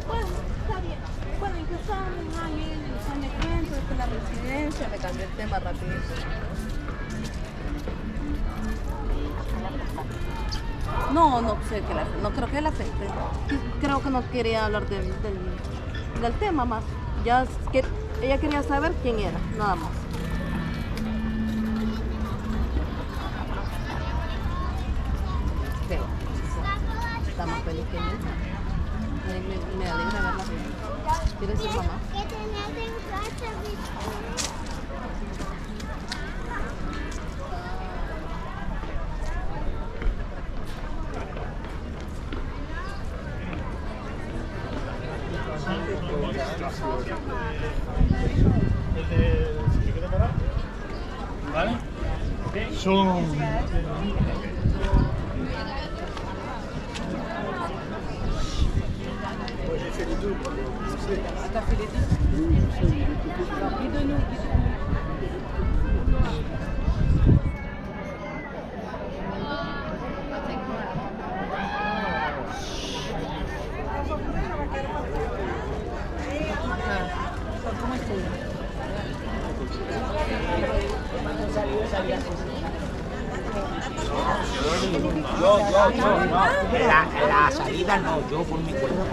Bueno, está bien. Bueno, empezamos ahí en el San Encuentro, después la residencia, me cambié el tema rapidísimo. No, no sé que no creo que la afecte. Creo que no quería hablar del tema más. Ya que ella quería saber quién era, nada más. Pero está más feliz que nunca. Me alegra verla. ¿Quiere decir mamá? ¿Vale? Son... La salida no, yo por mi cuenta.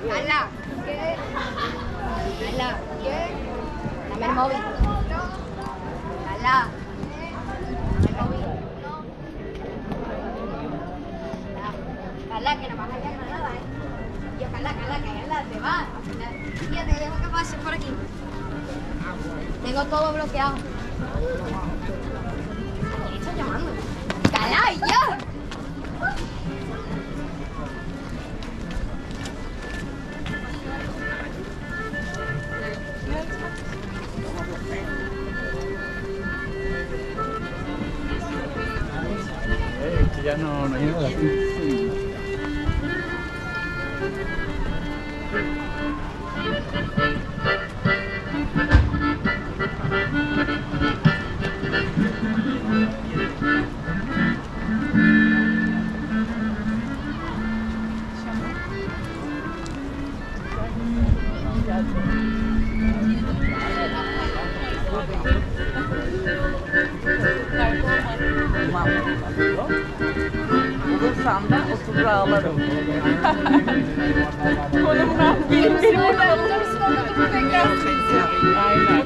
Carla, ¿qué? Carla, ¿qué? Dame el móvil. Carla, dame el móvil. Carla, que no vas a ir a Granada, ¿eh? Yo, Carla, te vas. Tía, te dejo que pases por aquí. Tengo todo bloqueado. ¿Qué estás llamando? Carla, y yo. Ya no hay nada aquí. Olursam da oturur ağlarım. Konumdan benim burada oturursun orada bir beklersin. Aynen.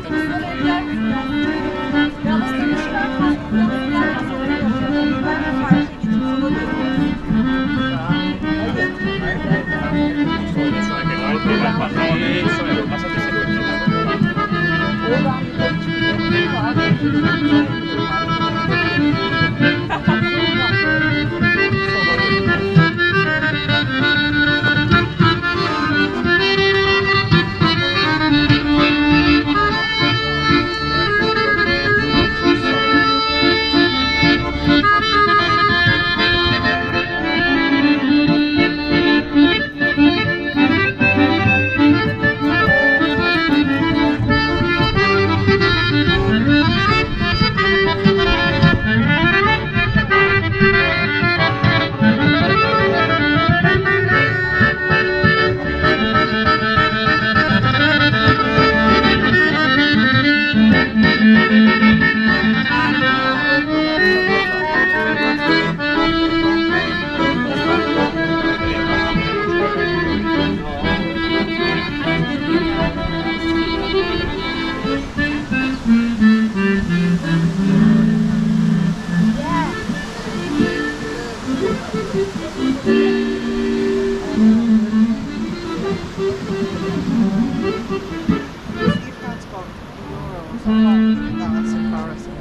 that's embarrassing.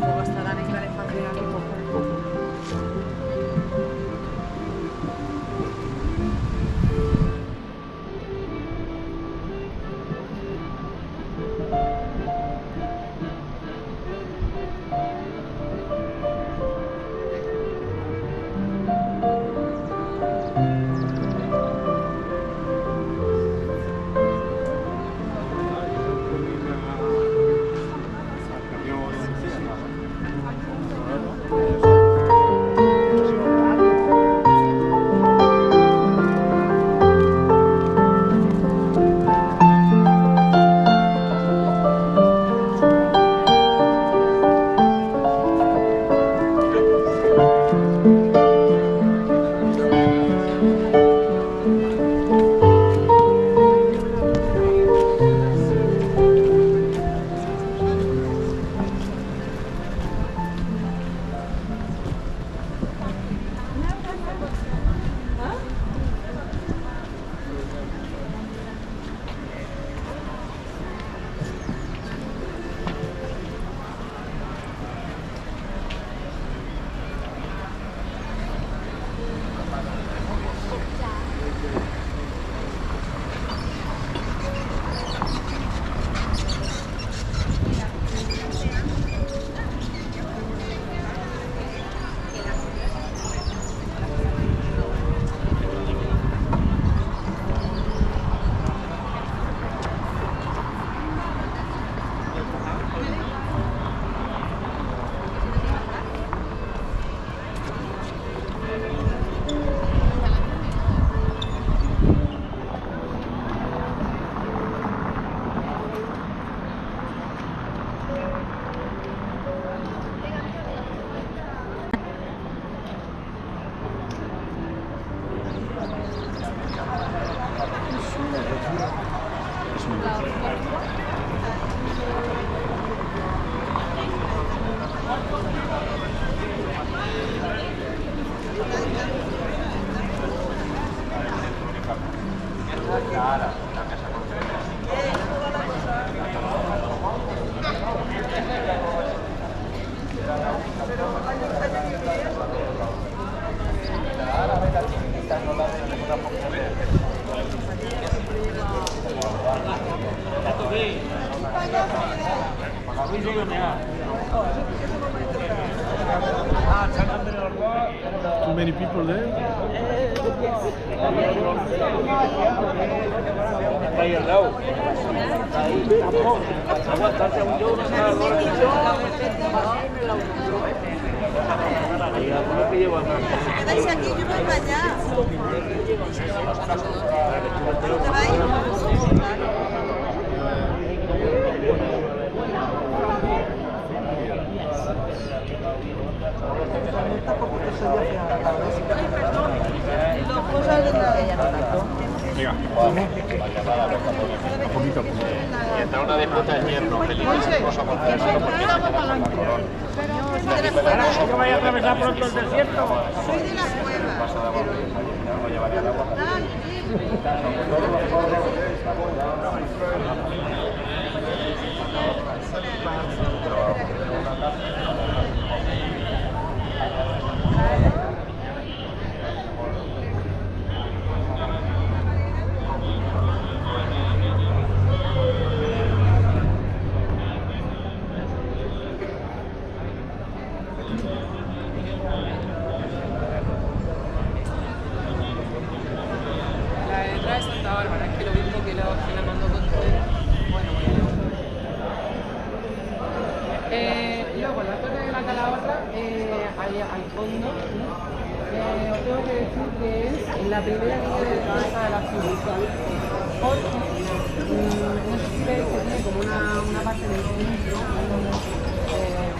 Luego estarán en calefacción aquí poco. Too many people there? Está ahí al lado. Ahí, aguantarse un yo, ahí algunos que llevan más. Quedáis aquí, yo voy para allá. ¿Te vais? vuelta porque te estoy yo fiada. Dos cosas de la... Venga. Un poquito. Y entra una disputa de yerno, peligroso con el porque no queda con la corona. ¿Que vaya a atravesar pronto el desierto? Soy de la cueva. No llevaría el agua. La de entrada de Santa Bárbara, es que lo mismo que la mandó con ustedes. Bueno, luego, la torre de la Calabaza, ahí al fondo, os tengo que decir que es la primera línea de defensa de la ciudad. Porque, no sé si veis que tiene como una parte del centro,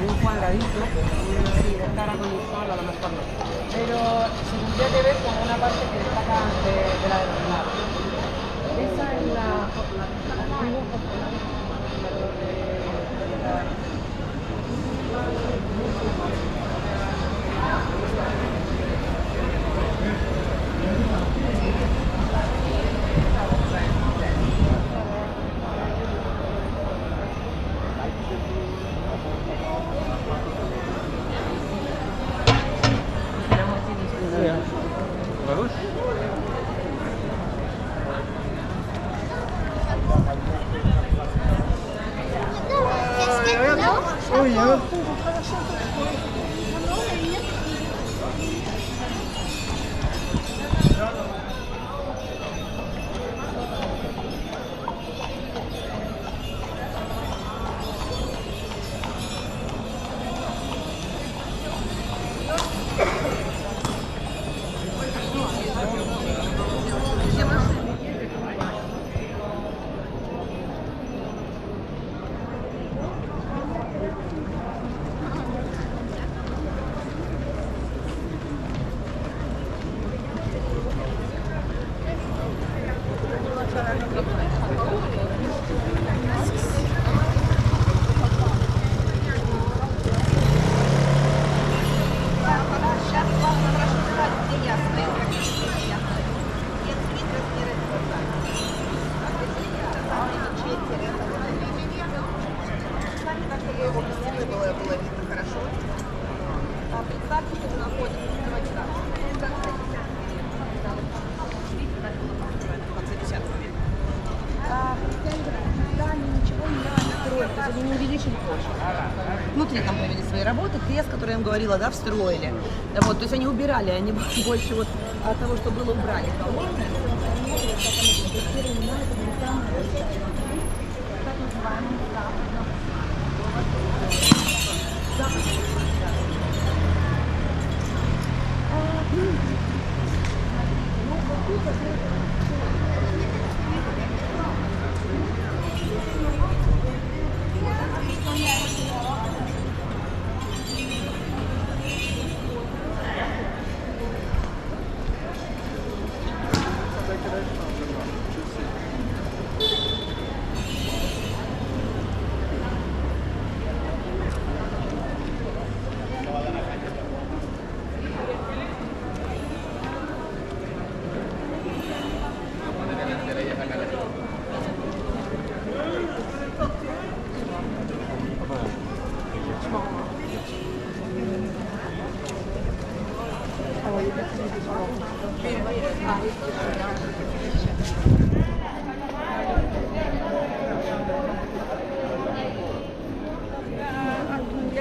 un cuadradito, así, de cara con el sol, a lo mejor no. Pero se tendría que ver como una parte que destaca de la de los lados. Esa es la antigua popular. ¿Vamos? Внутри там провели свои работы, крест, который я вам говорила, да, встроили. Да, вот, то есть они убирали, они больше вот от того, что было, убрали колонны.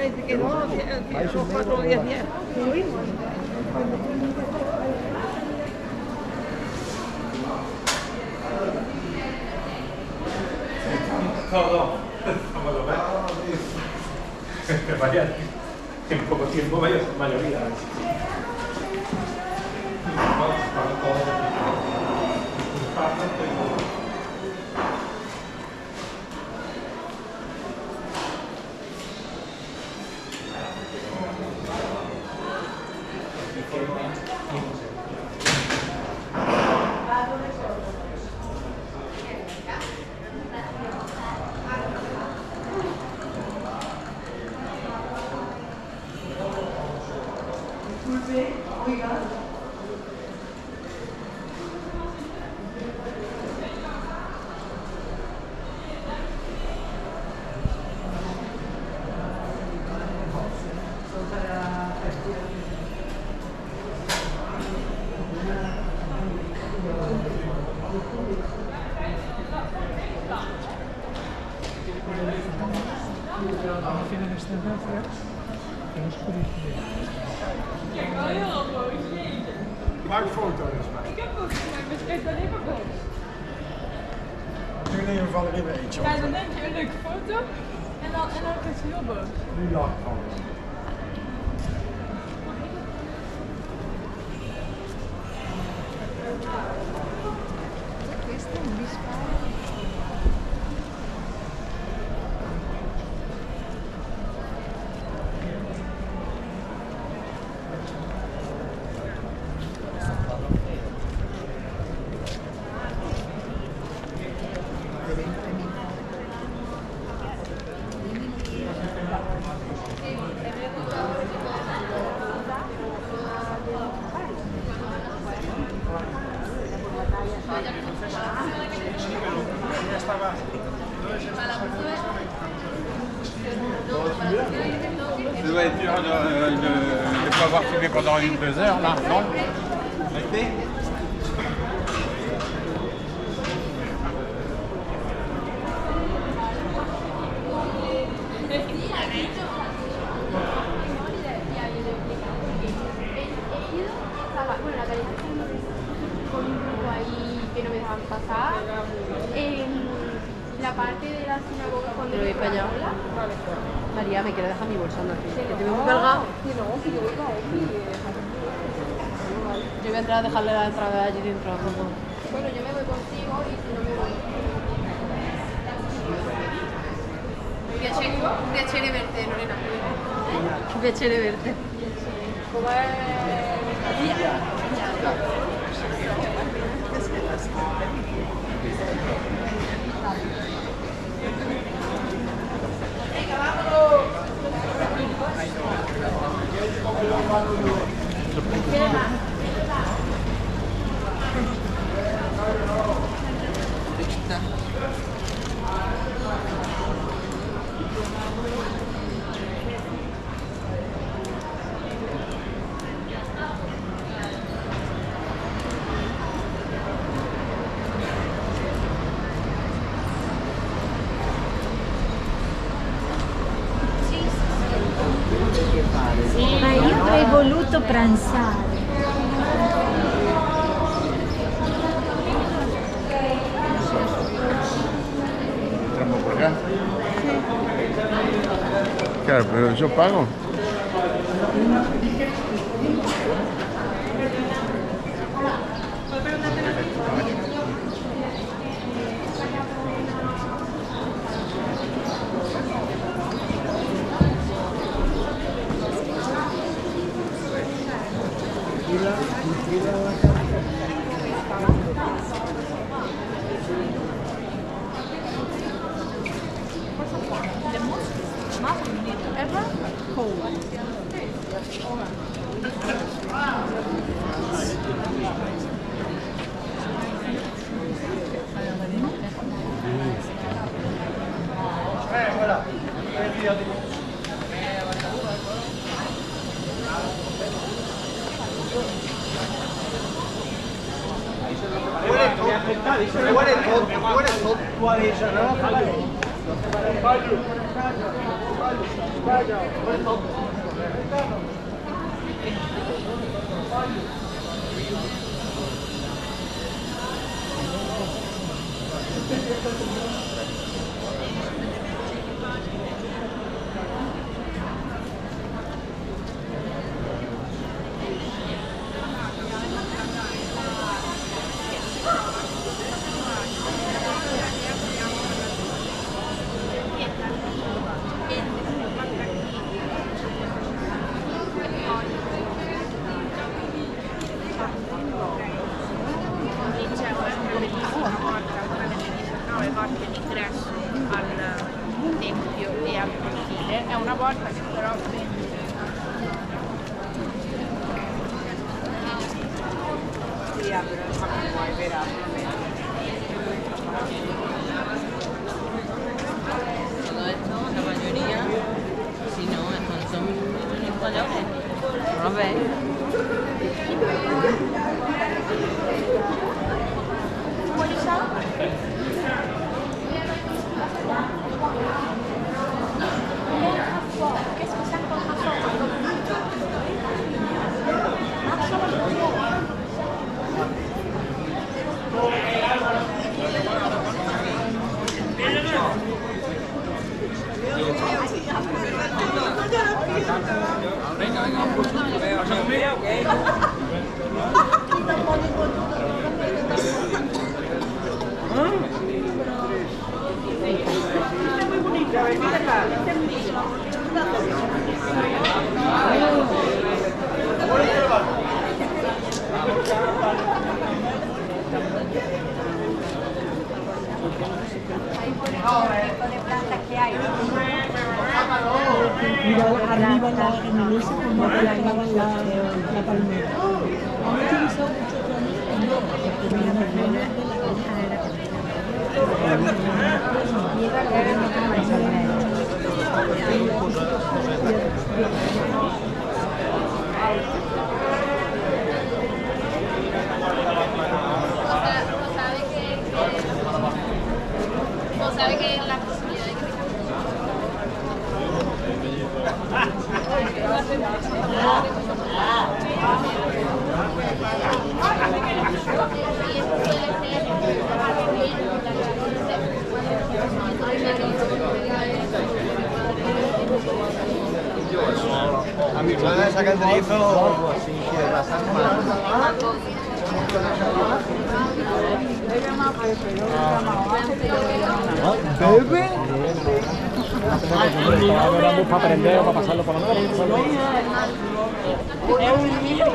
Se quedó 4 días bien. Todo. Como lo ves. Vaya, en poco tiempo mayoría. Disculpe, oiga. Tienen excedencias que no es publicidad. Maak foto's. Ik heb ook gemaakt, maar kijk dan even goed. Nu nemen we van er even eentje op. Ja, dan neem je een leuke foto en dan is het heel boos. Nu laat ik alles. Ça doit être dur de ne pas avoir filmé pendant 1-2 heures, là, non? Restez. Bueno, la calidad con un grupo ahí que no me dejaban pasar. La parte de la sinagoga cuando Pero voy para allá. María, me quiere dejar mi bolsa aquí. Que te veo muy cargado. Sí, no, si yo voy a aquí. Yo voy a entrar a dejarle la entrada allí dentro. Bueno, yo me voy contigo y si no me voy. Piacere verte, Lorena. Piacere verte. Ma io avrei voluto pranzare. Entramos por acá. Claro, pero yo pago. Todo esto, la mayoría, si no, son españoles. ¿No los ves? Mira arriba en la mesa como que la palmera. Han utilizado mucho planeta, porque mira, la flores de la ¿No sabe que la posibilidad de que A mi madre saca el drizo o algo así, que bastante mal. ¿Bebe? ¿Para aprender o para pasarlo por la noche? Es un niño.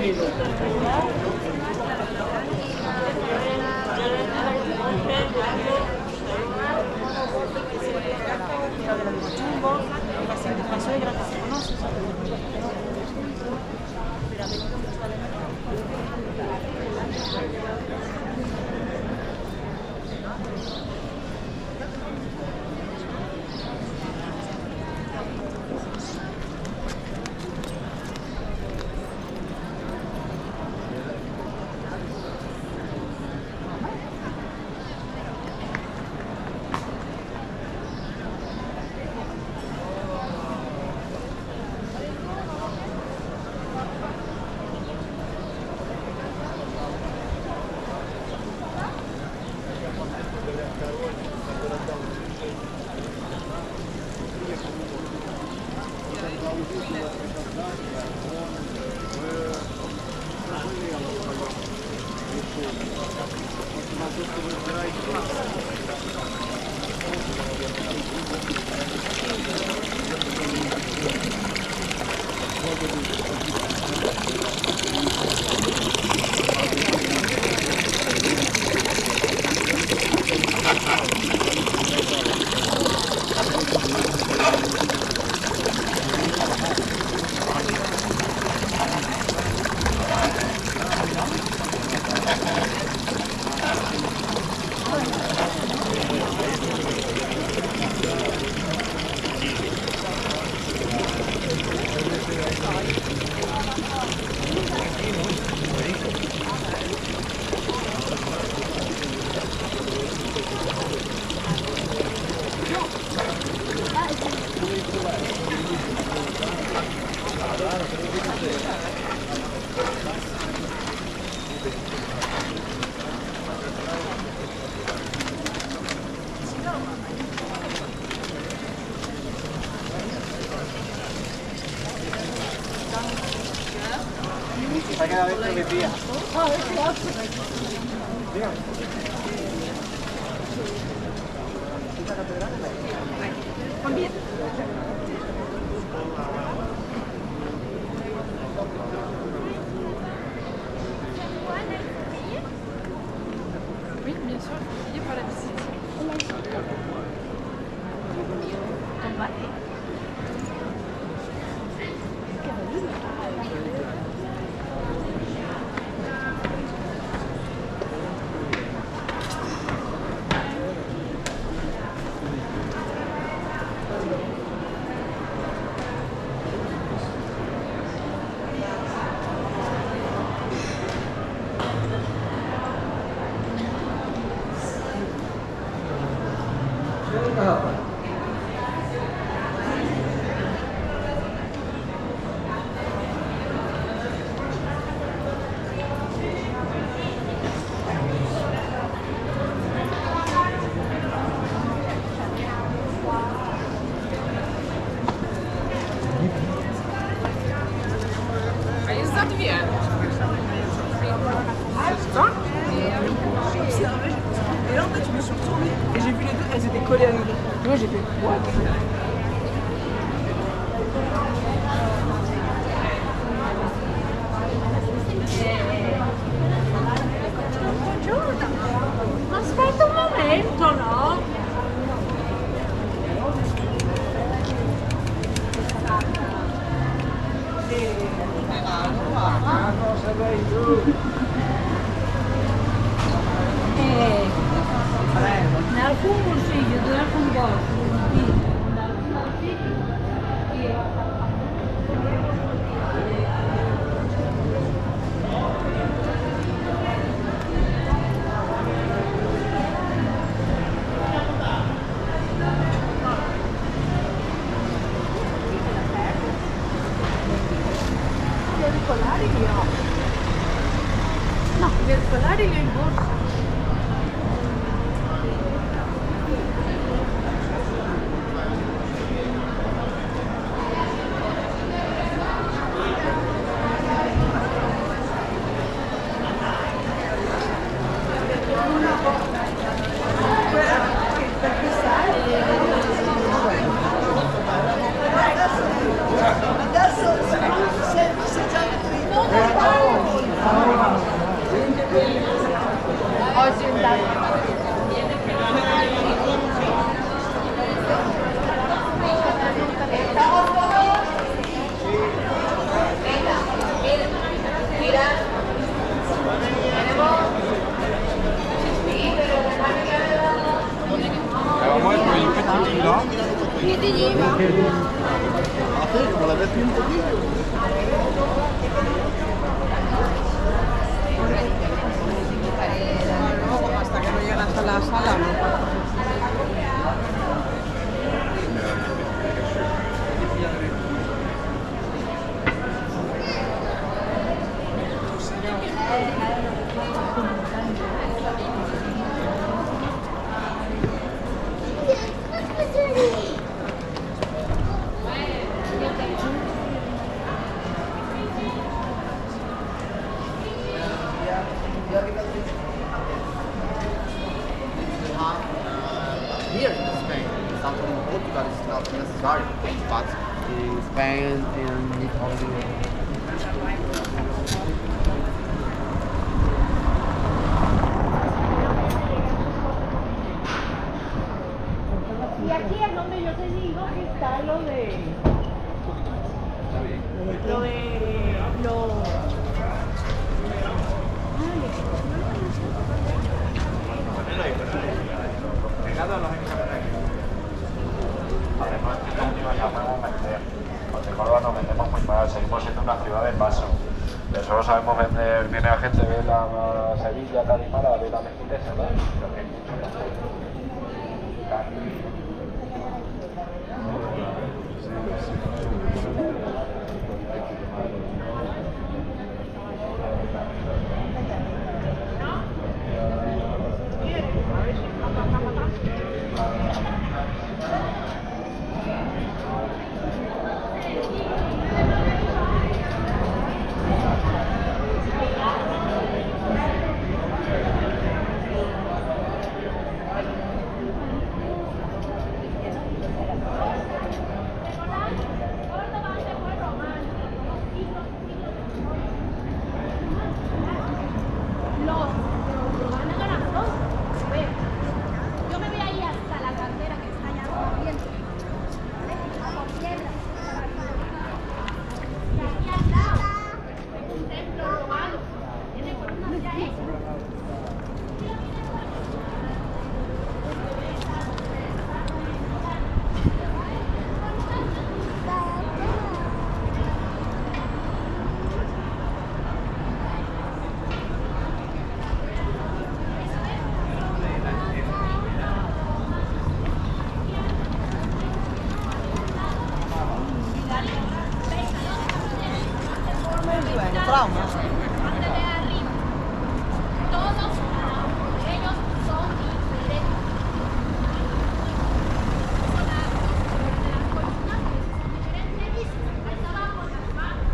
Se queda dentro de día. Oui, bien sûr, il est pour la visite. tu viens? C'est ça? Et là, en fait, je me suis retournée et j'ai vu les deux, elles étaient collées à nous. Moi j'ai fait what? Aspetta un momento, no? In alcun consiglio, in alcun posto, no, gli auricolari li ho in borsa. Alors moi, je veux une petite ligne là. Luego, hasta que no llegas a la sala, no. Here in Spain, something in Portugal is not necessary, but in Spain and Italy. Y aquí es donde yo te digo que está lo de Además, la podemos vender. Porque Córdoba nos vendemos muy mal, seguimos siendo una ciudad de paso. Solo sabemos vender, viene la gente, ve la Sevilla, Cádiz, Málaga, ve la Mejía, se va. Pero que hay mucho Yo me voy ahí hasta la cantera que está allá corriendo. Con piedra. Y aquí al lado hay un templo romano. Tiene columnas ya hechas. Trauma. Todos ellos son diferentes. Las columnas diferentes, ahí abajo, las manos.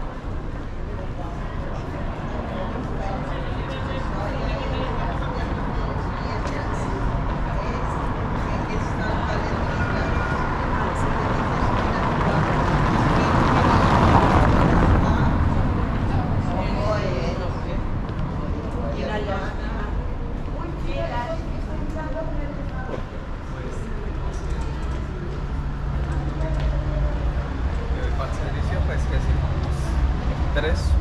3.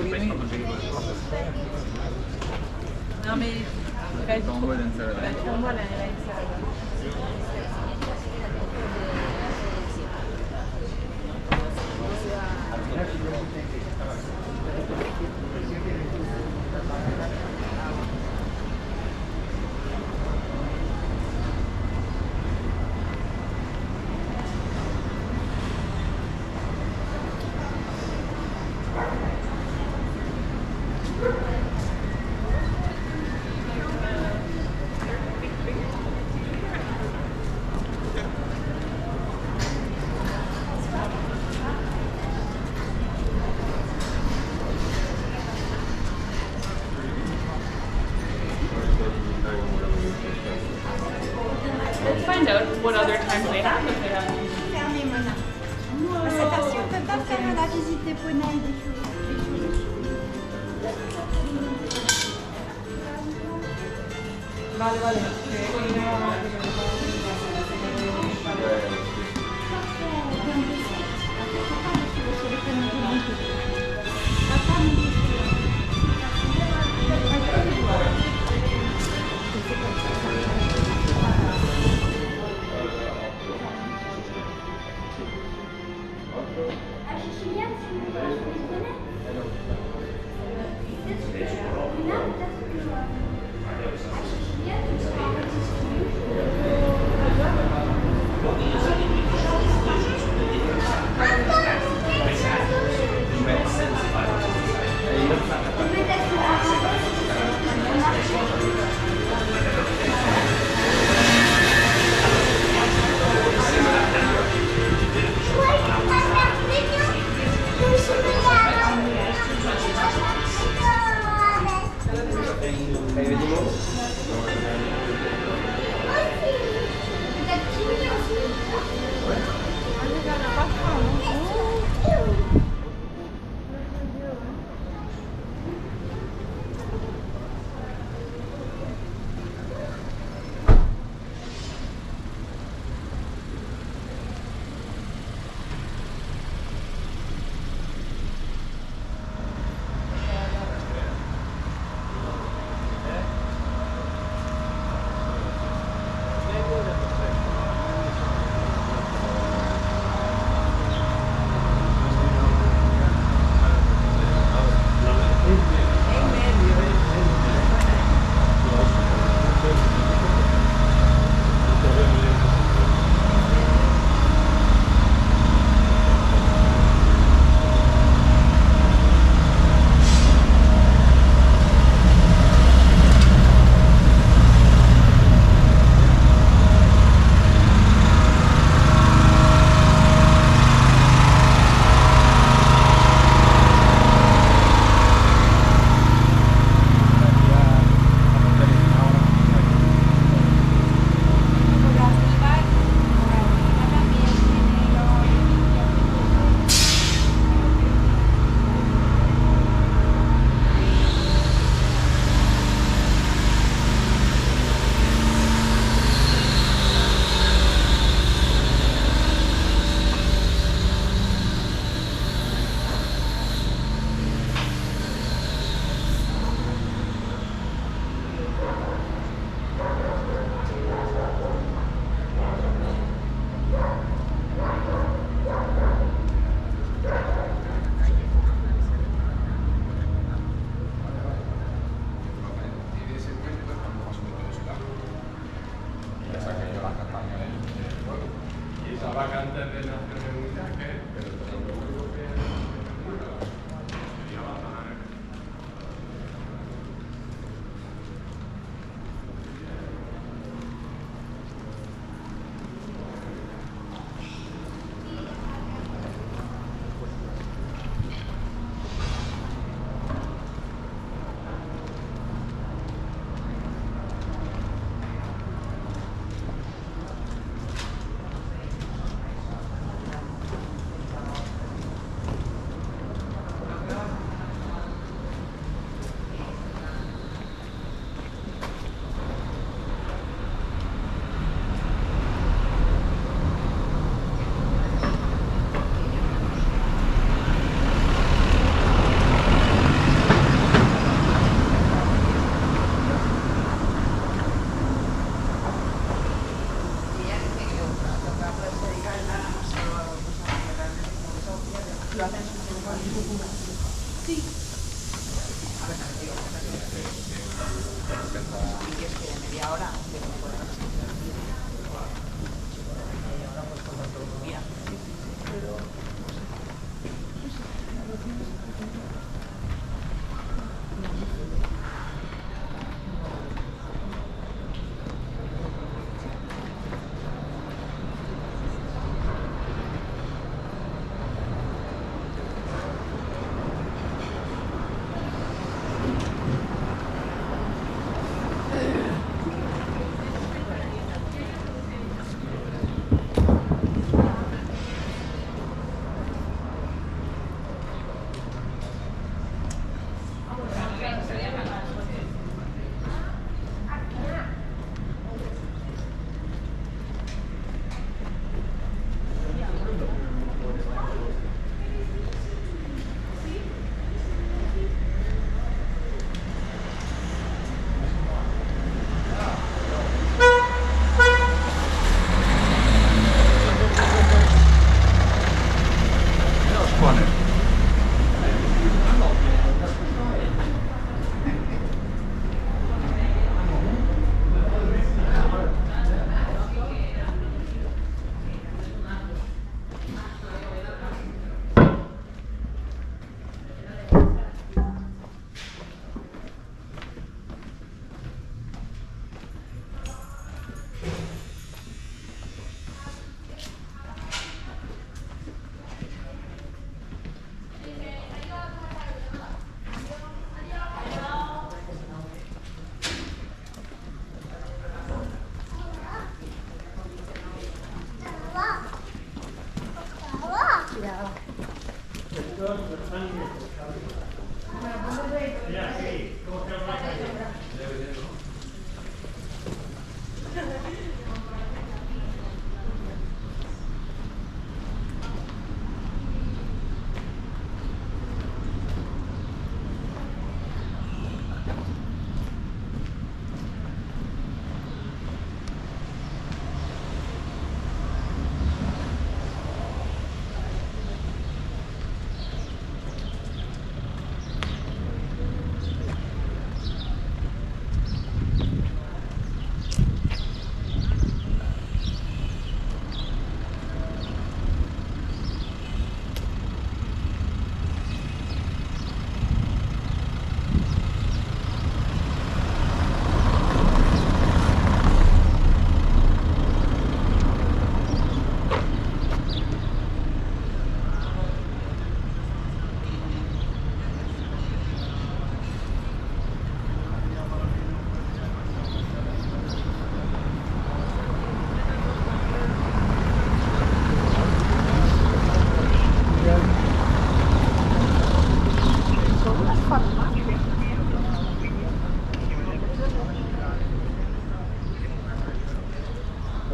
viene? No, mi... Don't go and serve that. Let's find out what other times they have if they have. Fermé, Mona. Cette heure-ci, on peut pas faire la visite des poneys et des chevaux. Vale, vale. Que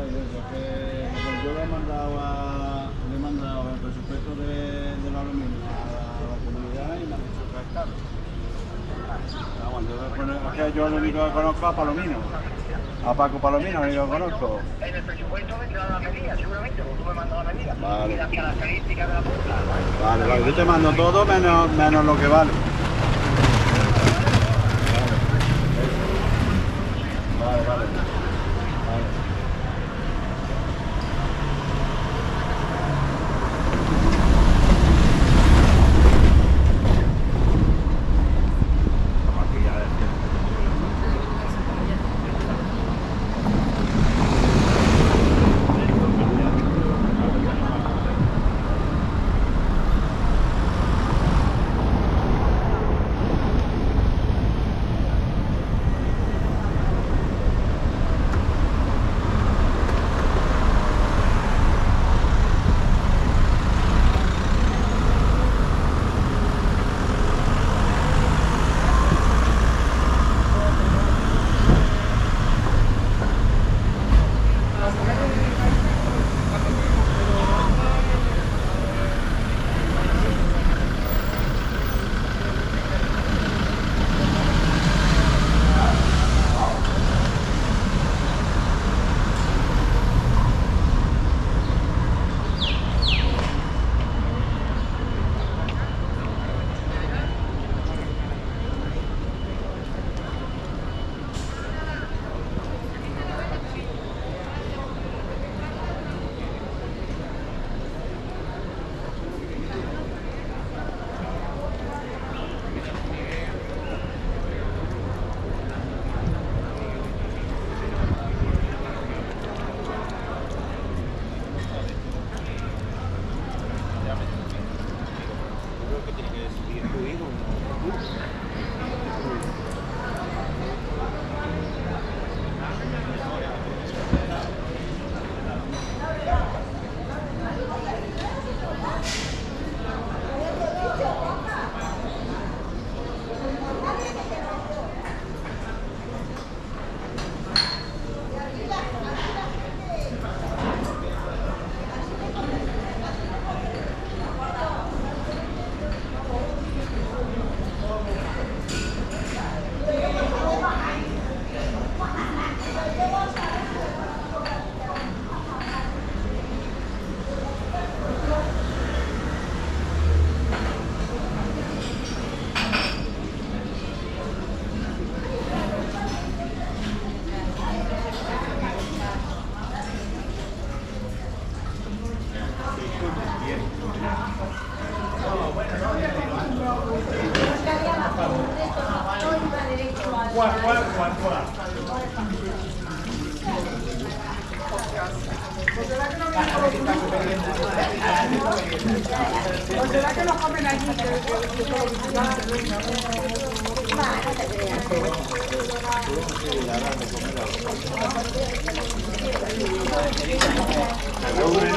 Yo le he mandado el presupuesto del aluminio a la comunidad y me han dicho que es caro. Es que yo lo único que conozco a Palomino. A Paco Palomino, lo único que conozco. En el presupuesto vendrá la medida, seguramente, porque tú me mandas la medida. Vale. Y las características de la punta. Vale, yo te mando todo menos lo que vale. Vale.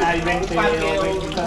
Hay 20 o 20.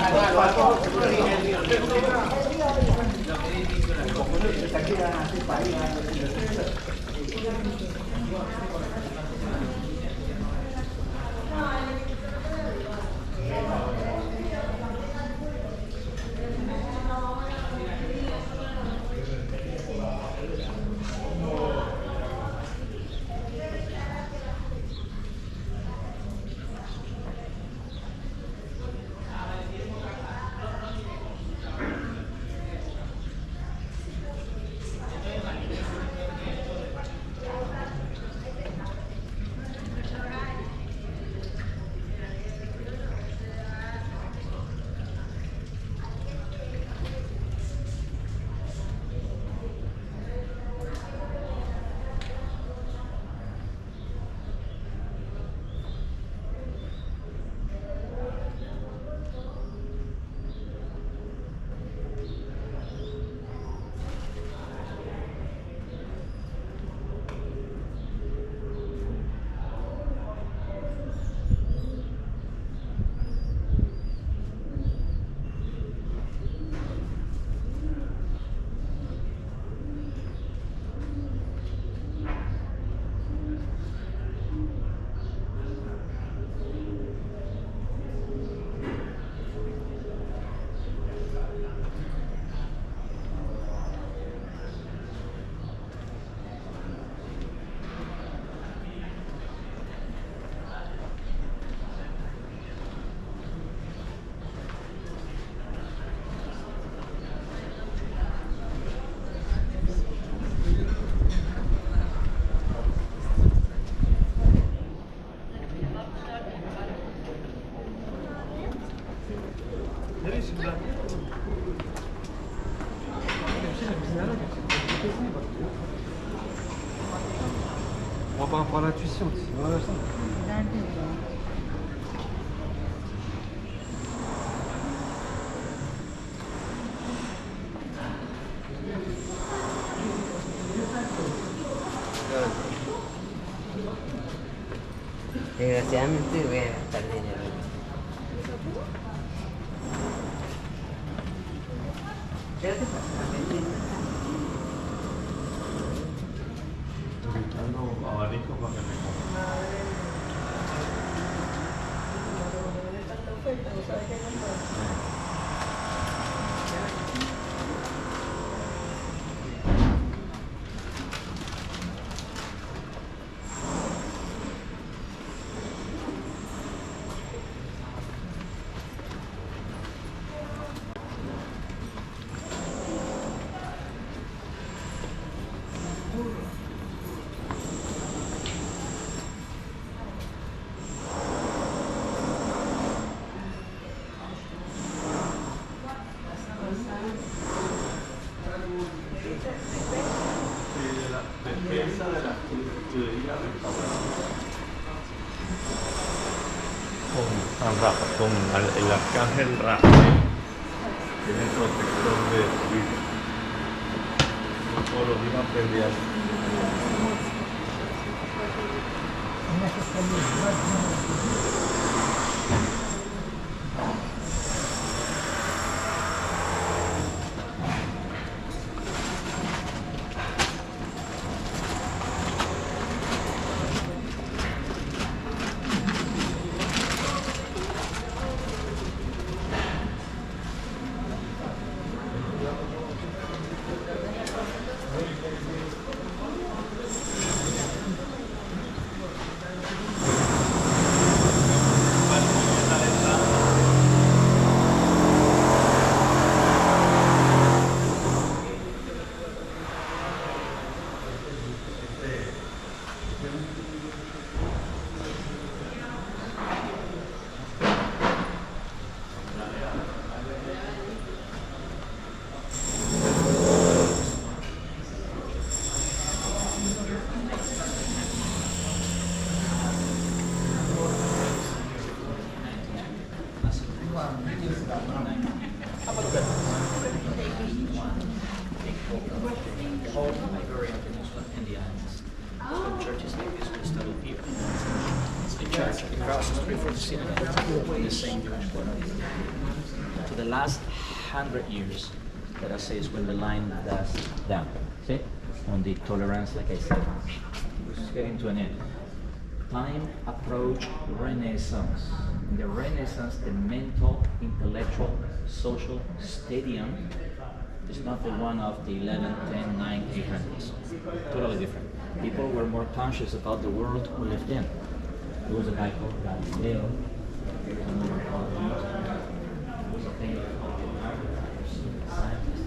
Moi par rapport à l'intuition, c'est voilà ça. Desgraciadamente voy a gastar dinero. ¿Qué te pasa? Gritando abanico para que me con el arcángel Rafael, que es el protector de tu vida. Todos los días pelear. Across the street from the synagogue, the same Jewish quarter. To the last 100 years, that I say is when the line does down. See? On the tolerance, like I said, it's getting to an end. Time approached Renaissance. In the Renaissance, the mental, intellectual, social stadium is not the one of the 11, 10, 9, 800s. Totally different. People were more conscious about the world we lived in. There was a guy called Galileo. There was a thing called the scientist.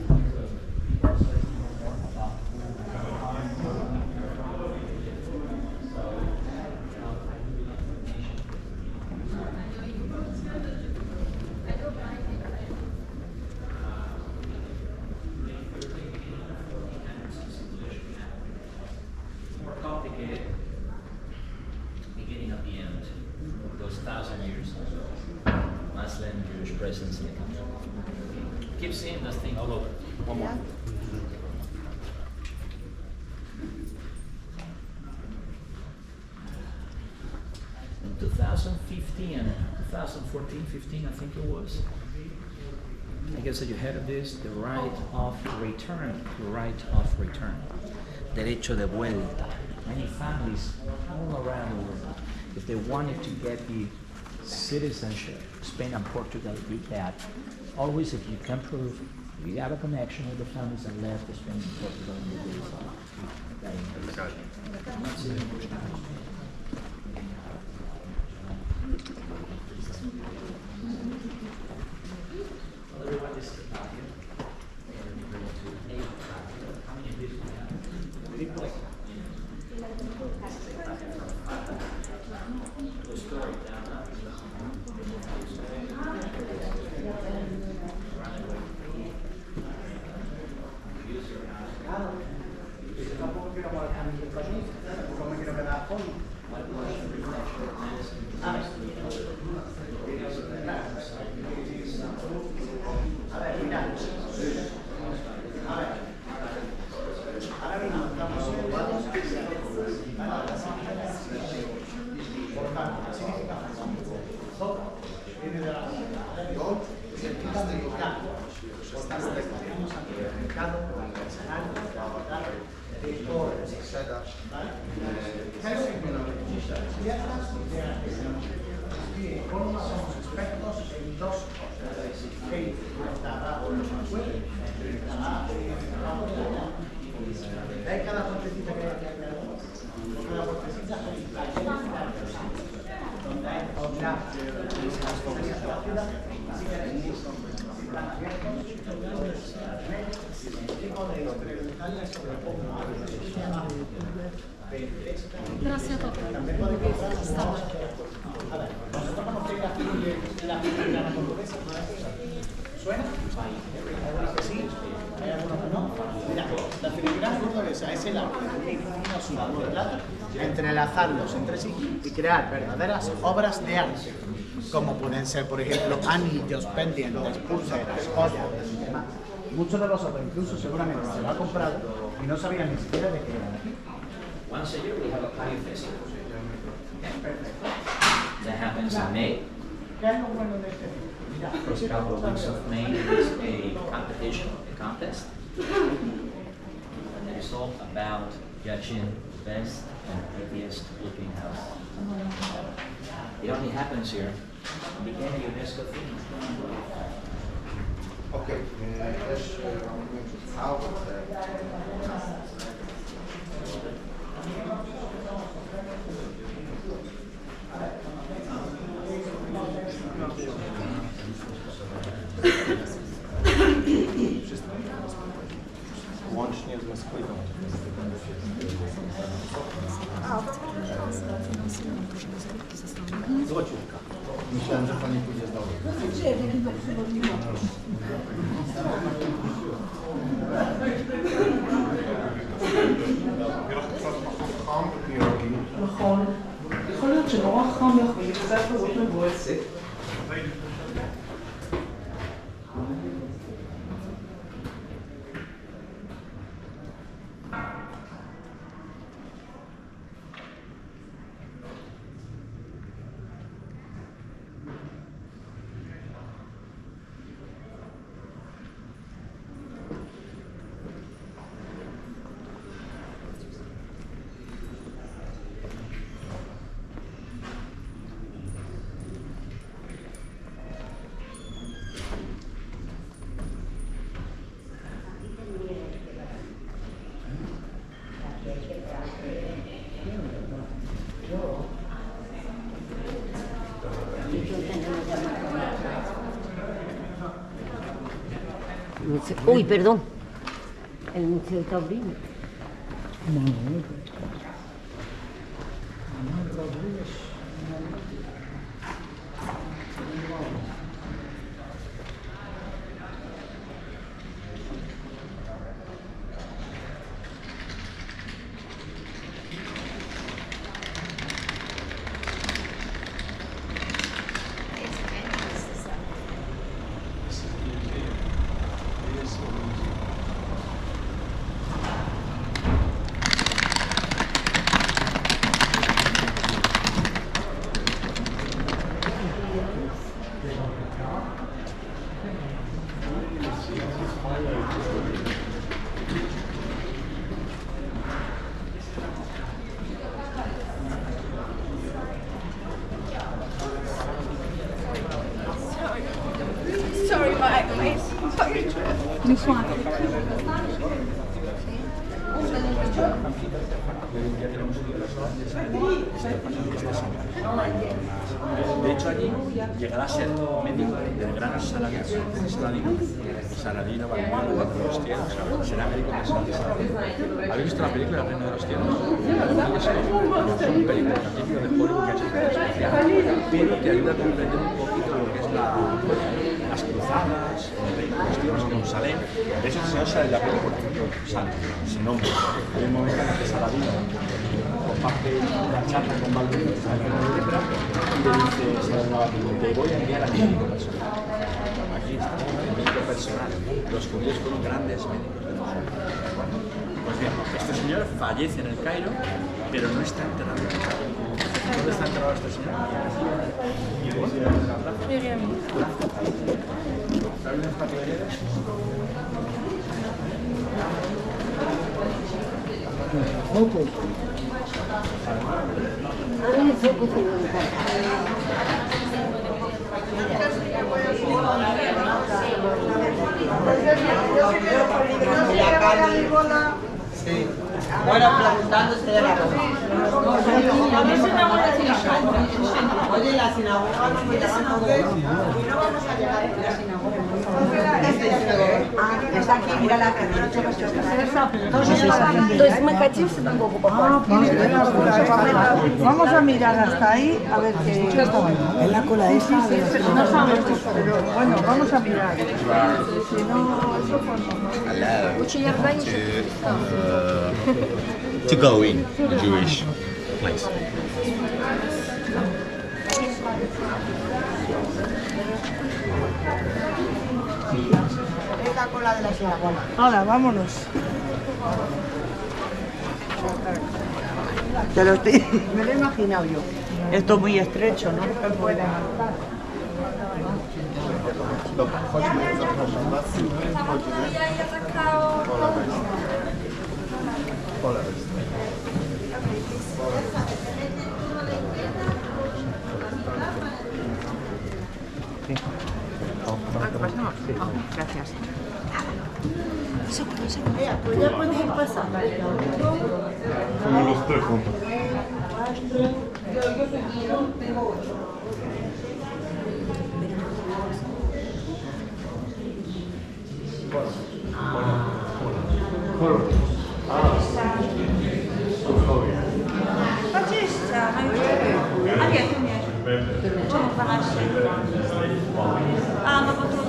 More complicated. Beginning of the end of those 1,000 years of Muslim Jewish presence in the country. Keep seeing this thing all over. One more. In 2015, 2014, 15, I think it was. I guess that you heard of this, the right of return. The right of return. Derecho de vuelta. Many families all around the world, if they wanted to get the citizenship, Spain and Portugal did that. Always, if you can prove you have a connection with the families that left Spain and Portugal in the days of that invasion. Well, everyone is here. How many of these do we have? People. The story down. tributarios, estas prestaciones ante el mercado, ante el escenario, ante abordar pobres, etc. ¿Vale? Creo que ciertas ideas que tenemos que forman somos expertos en dos cosas. Que está o los acuerdos, hay cada puertecita que hay que hacer, cada puertecita donde hay otra Gracias a todos. A ver, nosotros conocemos la filigrana portuguesa. ¿Suena? Hay algunos que sí, hay algunos que no. Mira, la filigrana portuguesa es el arte de unir de plata, entrelazarlos entre sí y crear verdaderas obras de arte, como pueden ser, por ejemplo, anillos, pendientes, pulseras, joyas y demás. Muchos de vosotros incluso seguramente se lo han comprado y no sabían ni siquiera de qué era. Once a year we have a Pali festival. That happens in May. ¿Qué es lo bueno de este libro? Mira, First couple of weeks of May is a competition, a contest. And it's all about judging the best and prettiest looking house. It only happens here. It became a UNESCO thing. Okay, też mamy całe Łącznie z Moskwą. Złociutka. Myślałem, że pani pójdzie z domu. נכון. יכול להיות שנורא חם יכול קצת כזאת מבואסת. Uy, perdón. El Museo Taurino. Sorry, my De hecho, allí llegará a ser médico del gran Saladino. Saladino, Balmeno, de los Cielos. Será médico de Saladino. ¿Habéis visto la película El Reino de los Cielos? Es un película típico de Hollywood que ha hecho especial, pero te ayuda a comprender un poquito lo que es las cruzadas, el Reino de los Cielos, Jerusalén. De hecho, el Señor sale de la película, sale, sin nombre. Hay un momento en el que Saladino comparte una charla con Balduino, que sale de letra, y le dice Saladino, te voy a enviar al médico personal. Aquí está, el médico personal. Los judíos fueron grandes médicos de nosotros. Pues bien, este señor fallece en el Cairo, pero no está enterrado en el Cairo. ¿Dónde está enterrado este señor? Sí. Bueno, preguntándose de la ropa. Oye, la sinagoga no me llaman a ver. No vamos a llegar a la sinagoga. Está aquí, mira la que То есть мы хотим в синагогу попасть? Vamos a mirar hasta ahí a ver qué. En la cola esa. No sabemos, pero bueno, vamos a mirar. Si no, eso to go in the Jewish place. Es la cola de la sinagoga. Ahora, vámonos. Me lo he imaginado yo. Esto es muy estrecho, ¿no? Se puede avanzar. Gracias. Pues ya puedes ir pasando. Somos los tres juntos. A, no bo tu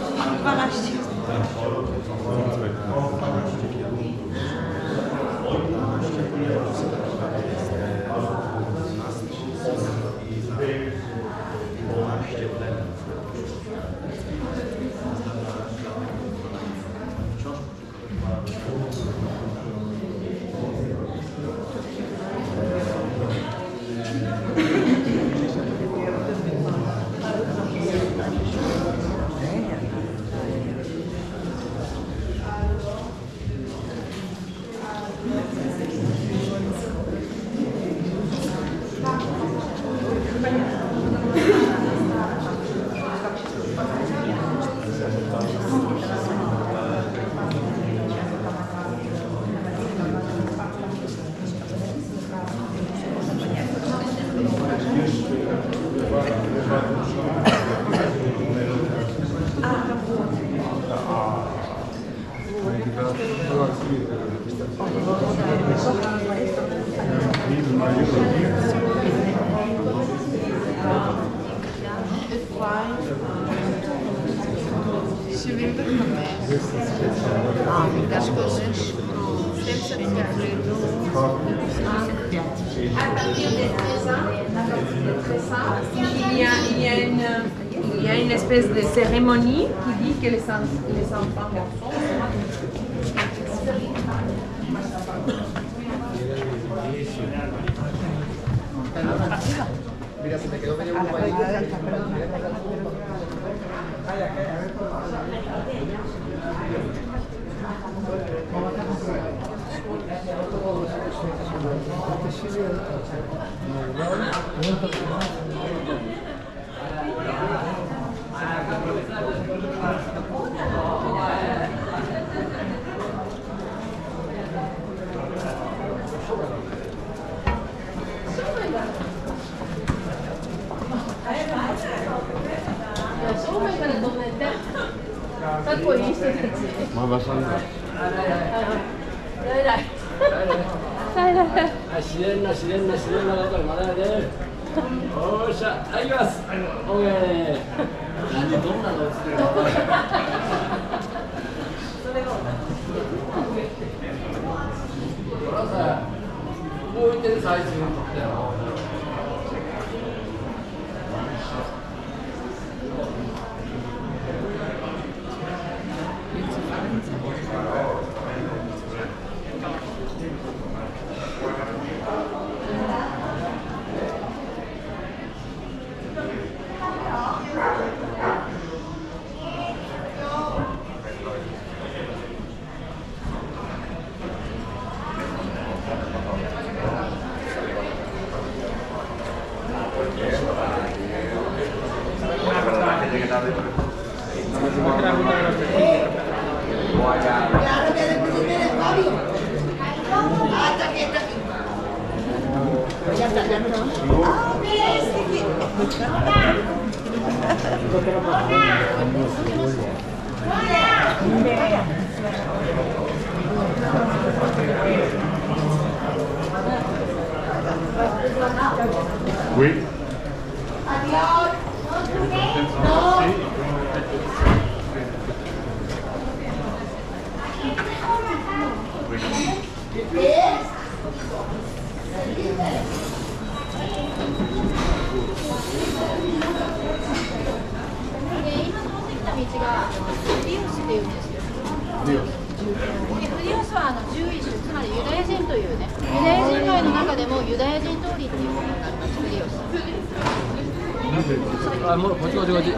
12. Il y a une espèce de cérémonie qui dit que les enfants garçons Mira, se me quedó medio grupo ahí. Ma vas a andare. Otra ruta de los testigos. Oui. 아, 뭐, 어디.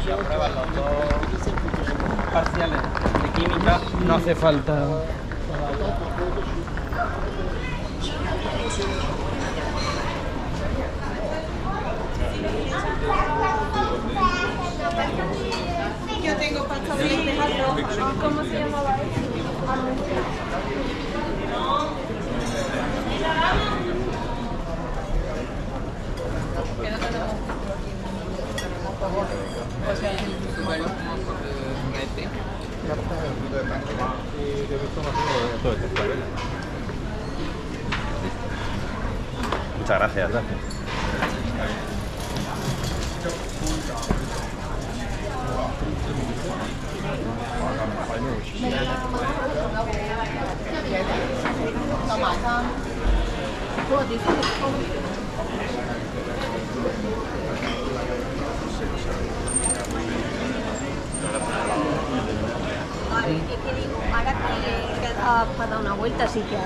Se aprueban los dos parciales de química, no hace falta. Yo tengo pasta de dientes. ¿Cómo se llamaba eso? Muchas gracias. Vale, es que digo, ahora que para dar una vuelta sí que hay.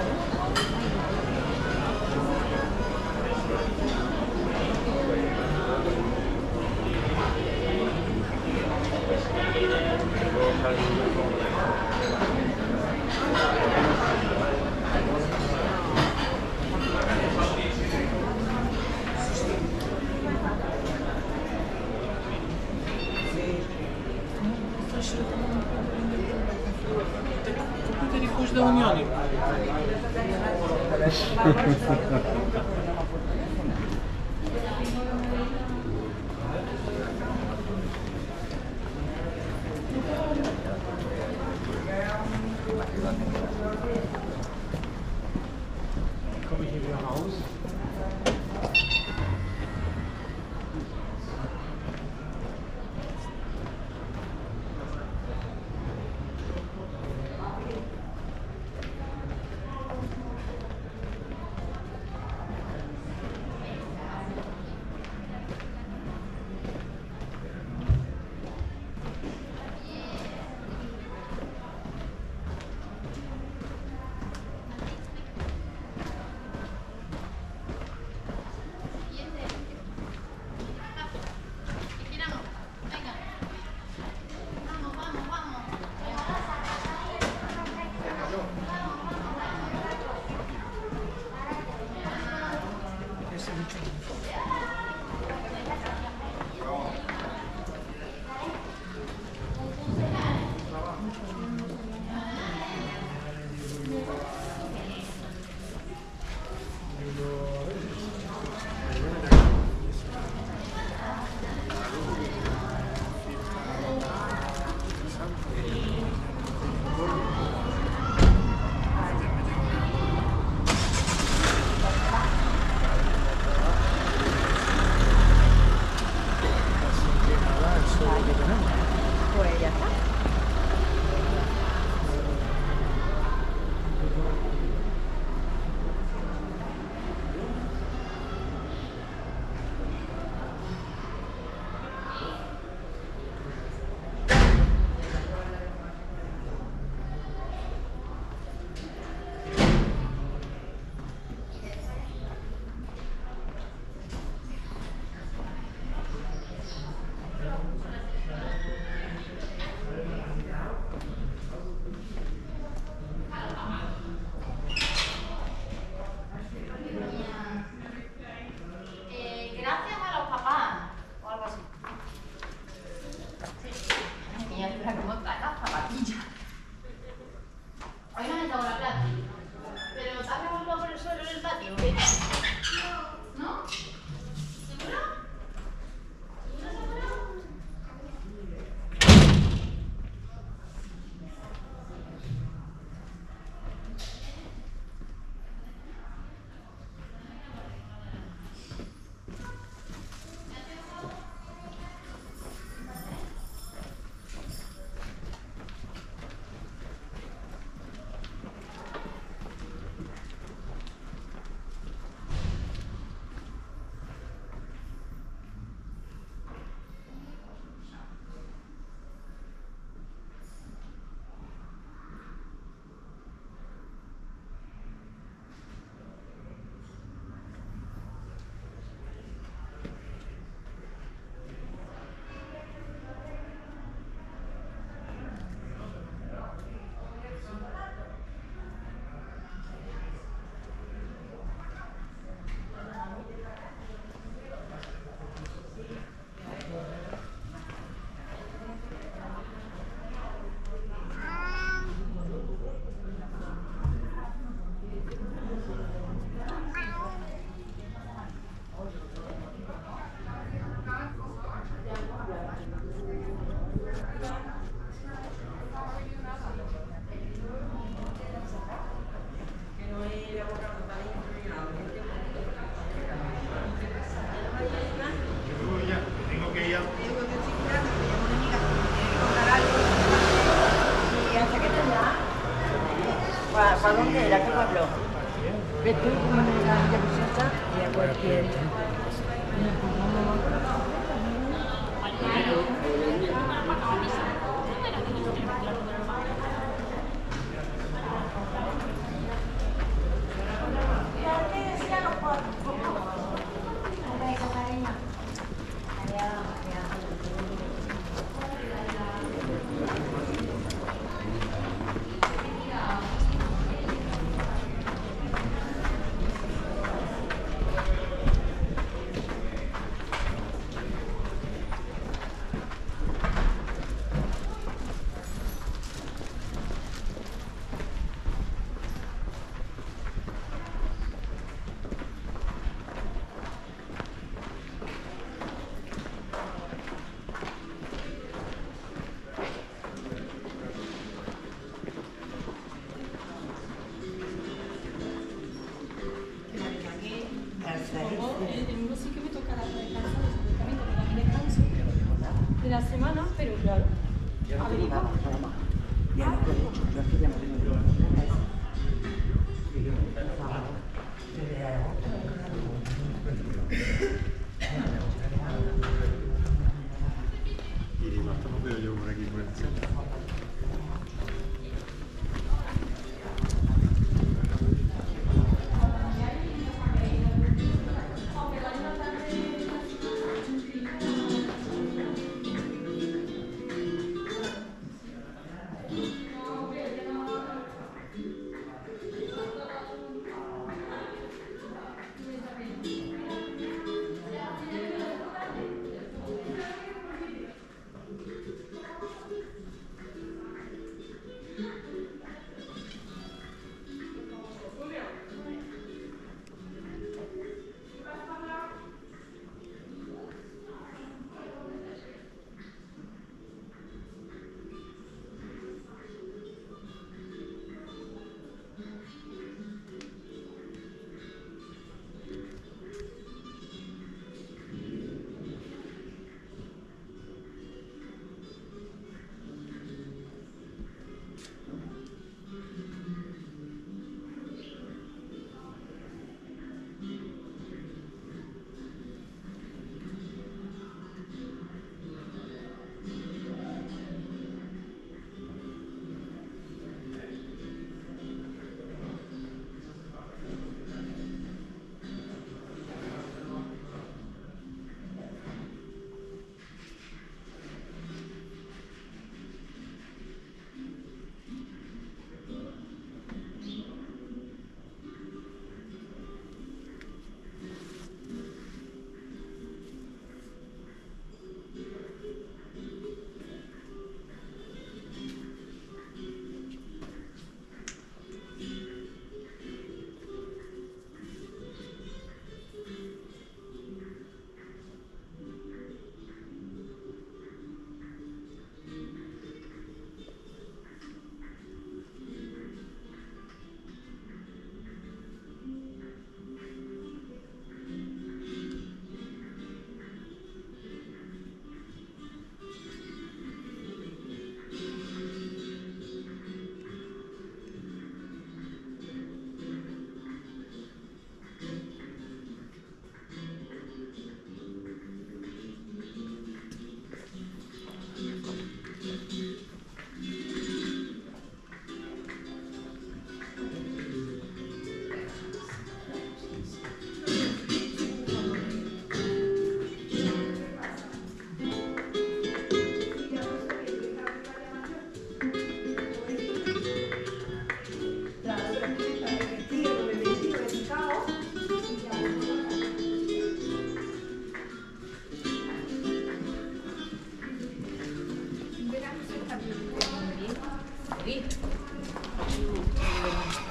De unión. María. ¿Y hasta qué tendrá? ¿Para dónde era? ¿Qué pueblo? Ves tú como en la Villa Vicenta y a cualquier... de la semana, pero claro, averiguamos. Ya no lo he hecho, yo aquí ya no tengo ninguna. Y basta, no veo yo por aquí por el centro.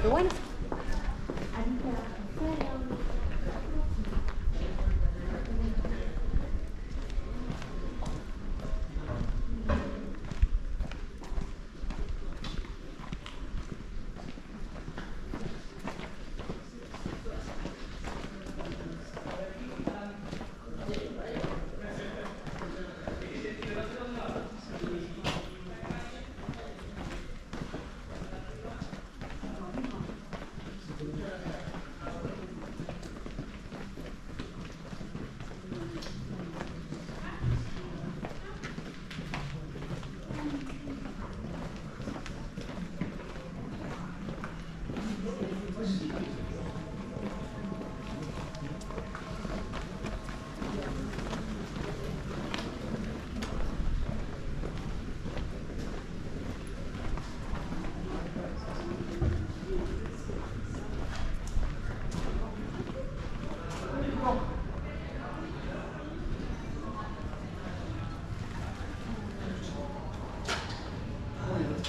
Pero bueno.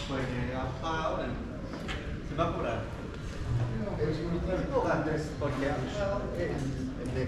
Porque ahora se va a curar. Porque el de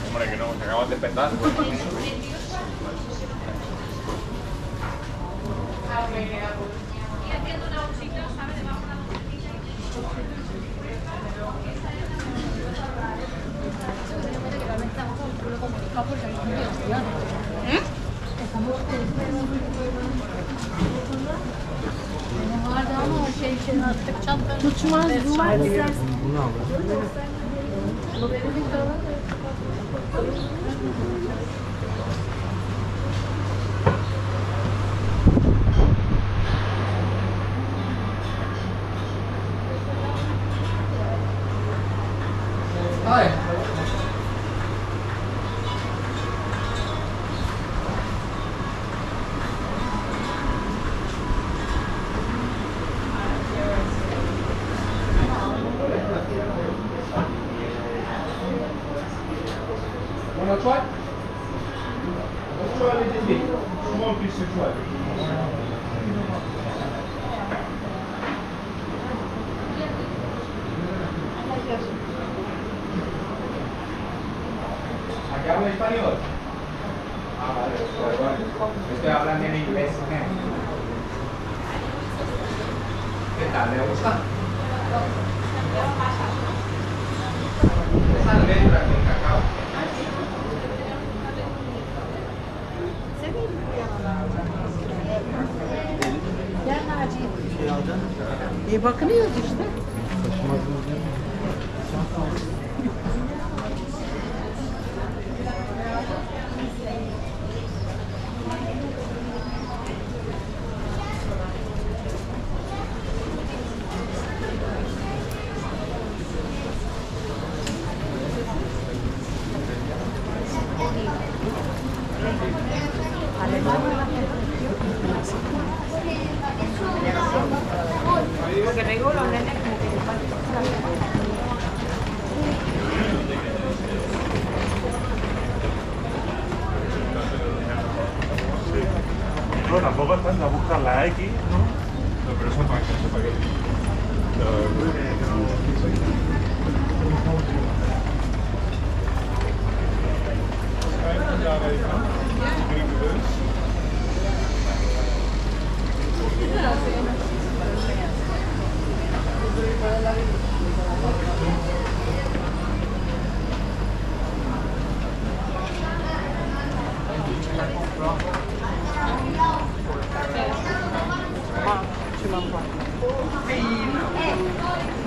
Hombre, que no, que acabas de empezar. Tutmaz, duvar istersen. Wanna try? Let's try a little bit. Small piece to try. ¿Aquí habla español? Ah, vale, pues bueno. Estoy hablando en inglés. ¿Qué tal? ¿Le gusta? Esa letra con cacao. Bakınıyoruz işte. Porque traigo los nenes como que les falta. No, tampoco estás a buscar la X, ¿no? No, pero eso para qué.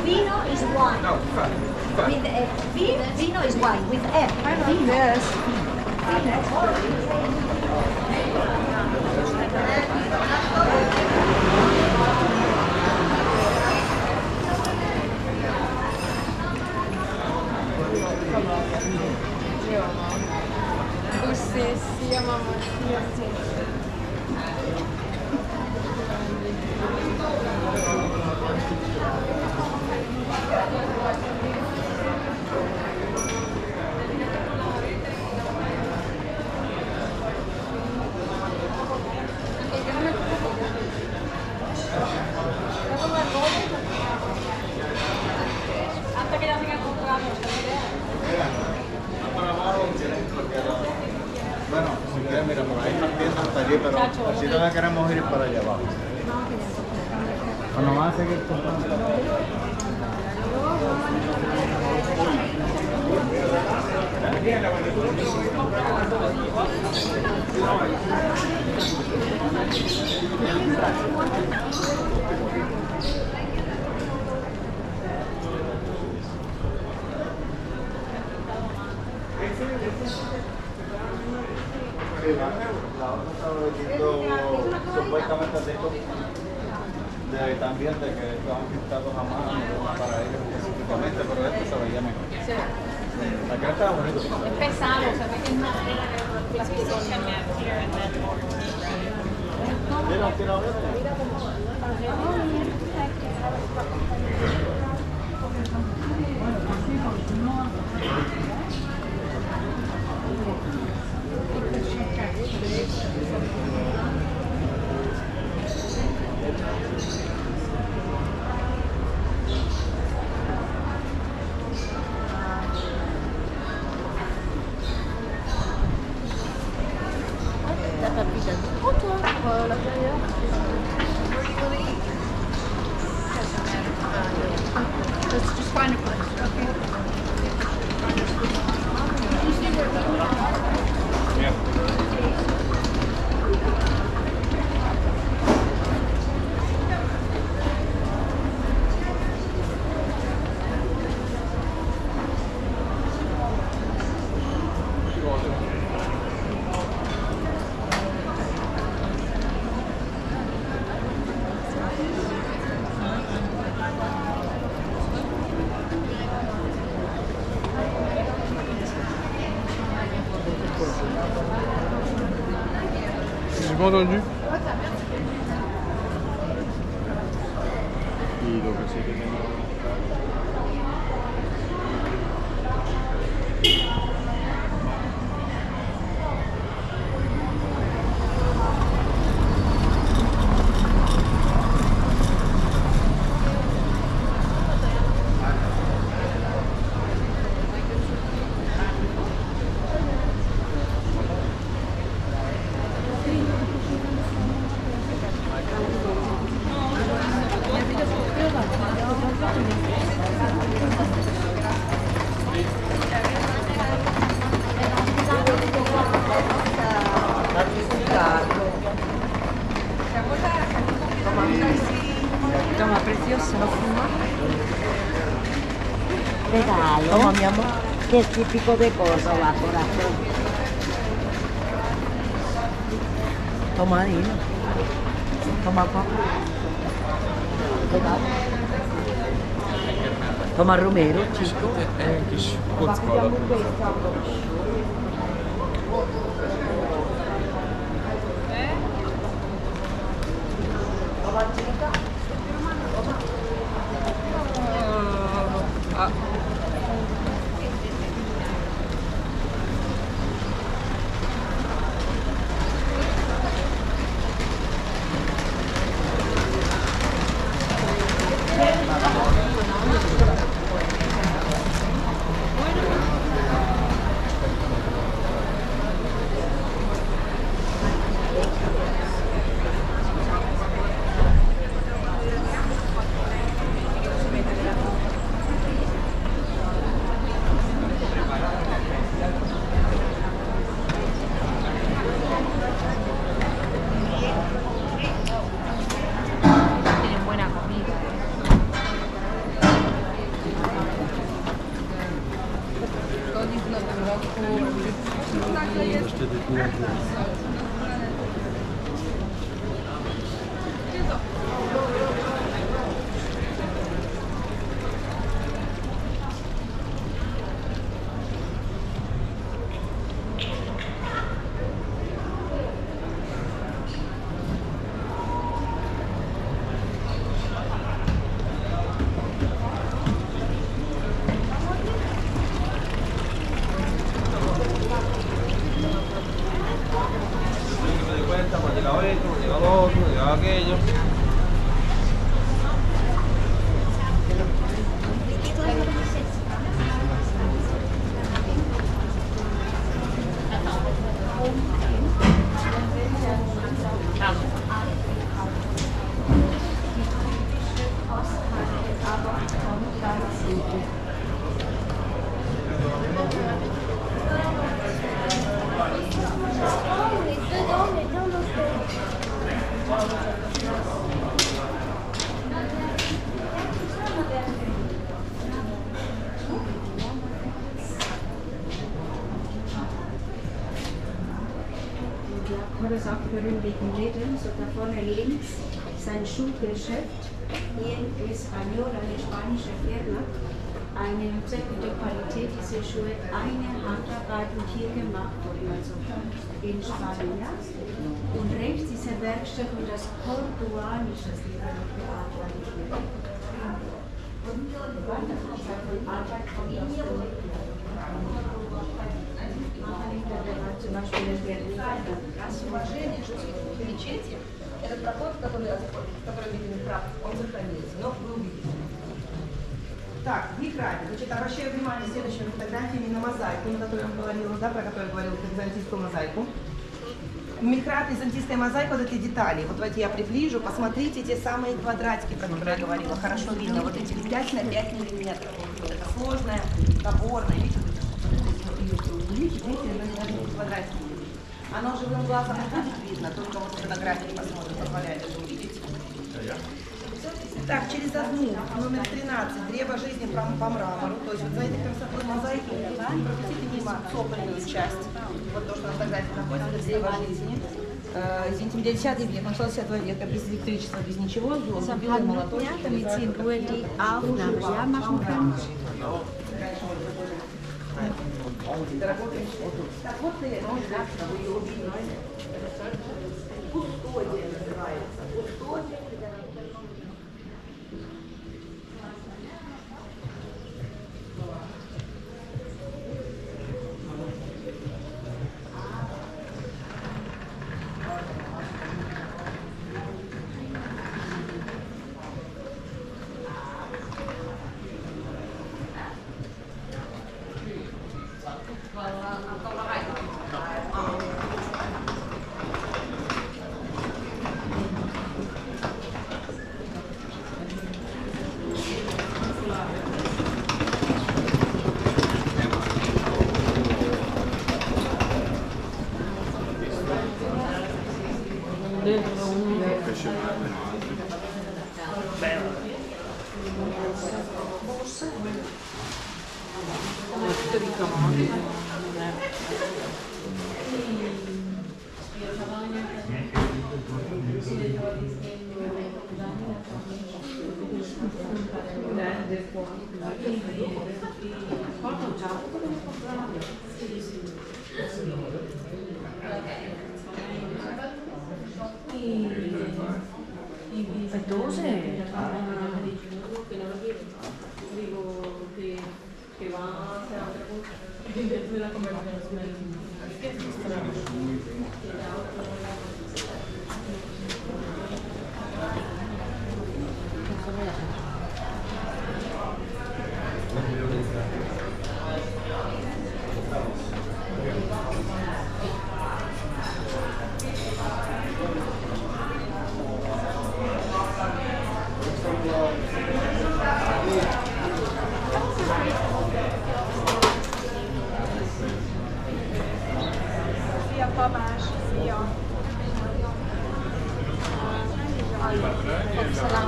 Vino is wine. No, With vino is wine with F. I know this. Sì, mamma, sì. Hasta que ya tenga encontrado. Bueno, si quieres, mira, por ahí están tiendas hasta allí, pero así no queremos ir para allá abajo. ¿O nos van a seguir comprando? Sí, la otra estaba vendiendo supuestamente de esto, también de que estaban pintados a mano para ellos específicamente, pero este se veía mejor. Sí. La cara estaba bonito. Es pesado, se ve que es más plástico. Tira, La tapita. Hola, Claudia. Let's just find a place, J'ai pas entendu. Y lo que sí que tengo. Toma, precioso. Regalo. Toma, mi amor. Qué típico de Córdoba, corazón. Toma ahí. Toma, papá. Toma Romero, chico. Llegaba esto, llegaba lo otro, llegaba aquello. Läden, so da vorne links sein Schuhgeschäft. Hier Español, eine spanische Firma. Eine sehr gute Qualität, diese Schuhe, eine Handarbeit und hier gemacht wurde, also in Spanien. Ja? Und rechts diese Werkstatt und das Portuanische, das wir noch bearbeitet wird. Zum Beispiel in Berlin. Этот проход, который виден вправо, он сохранился, но вы увидите. Так, в микрате. Значит, обращаю внимание следующими фотографиями на мозаику, на которую я говорила, да, про которую я говорила, византийскую мозаику. Микрат, византийская мозаика, вот эти детали. Вот давайте я приближу, посмотрите те самые квадратики, про которые я говорила, хорошо видно. Вот эти 5 на 5 миллиметров. Это сложная, наборная, видите, квадратики. Оно живым глазом не будет видно, только вот фотографии посмотрим, позволяет это увидеть. Так, через одну, номер 13, древо жизни по мрамору. То есть вот за этой красотой мозаики пропустите мимо сопленную часть. Вот то, что на фотографии находится, это древо жизни. Извините, 10 век, начало 10 века, без электричества, без ничего, золото, белый молоточек. Damit Sie in Ruhe die Aufnahme machen können. Так вот и Кустодия называется. Кустодия.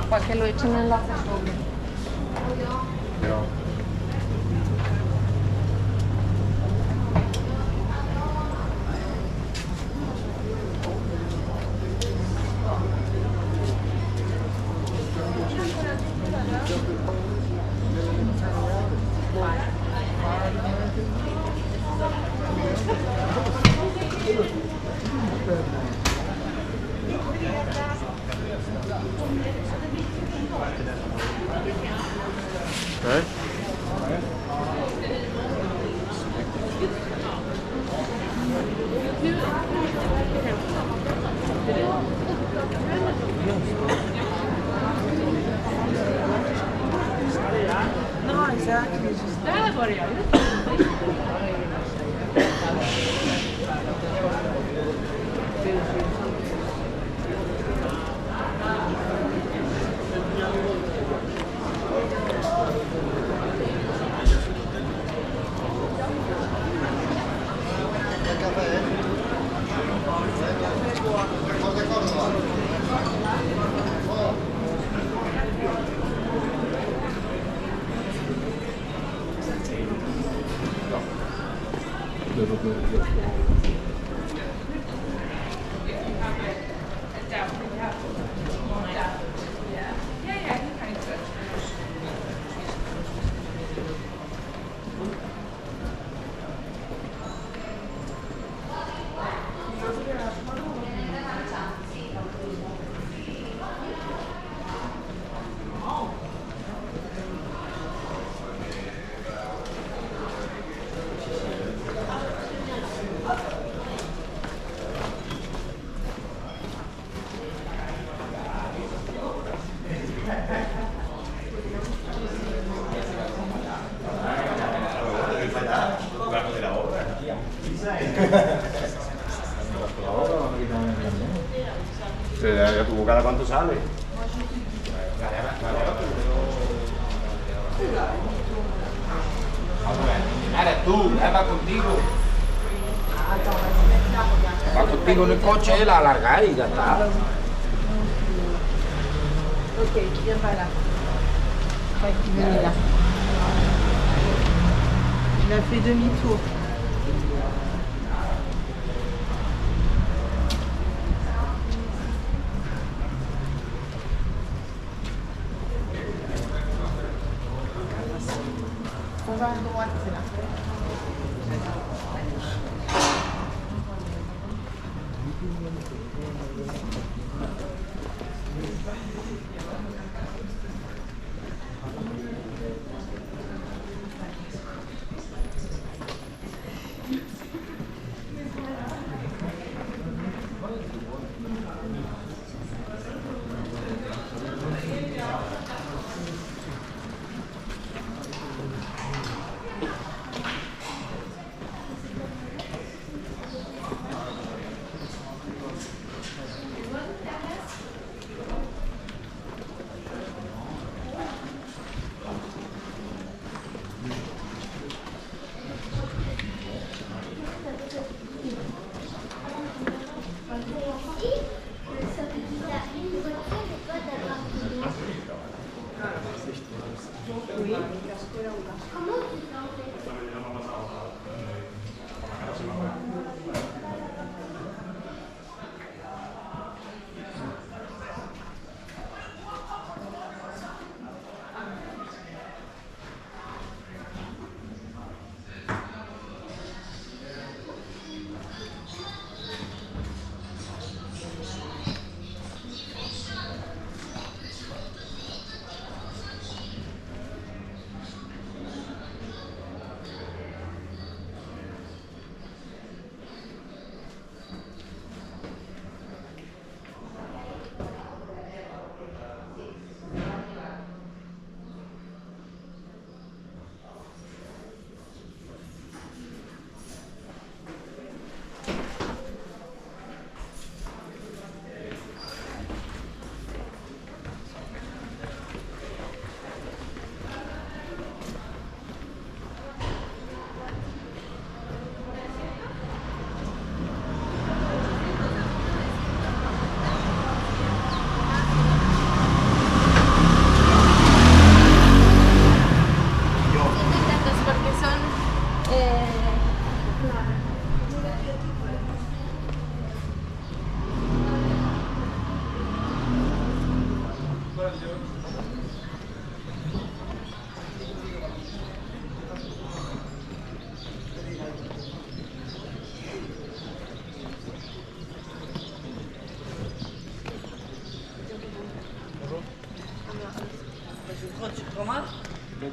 Para que lo echen en la No, exactly. It's just ¿Tu bocada cuánto sale? Eres tú, va contigo. Va contigo en el coche, la alargáis y ya está. Ok, viens par là. Fait qu'il venait là. Il a fait demi-tour. On va à droite, c'est là.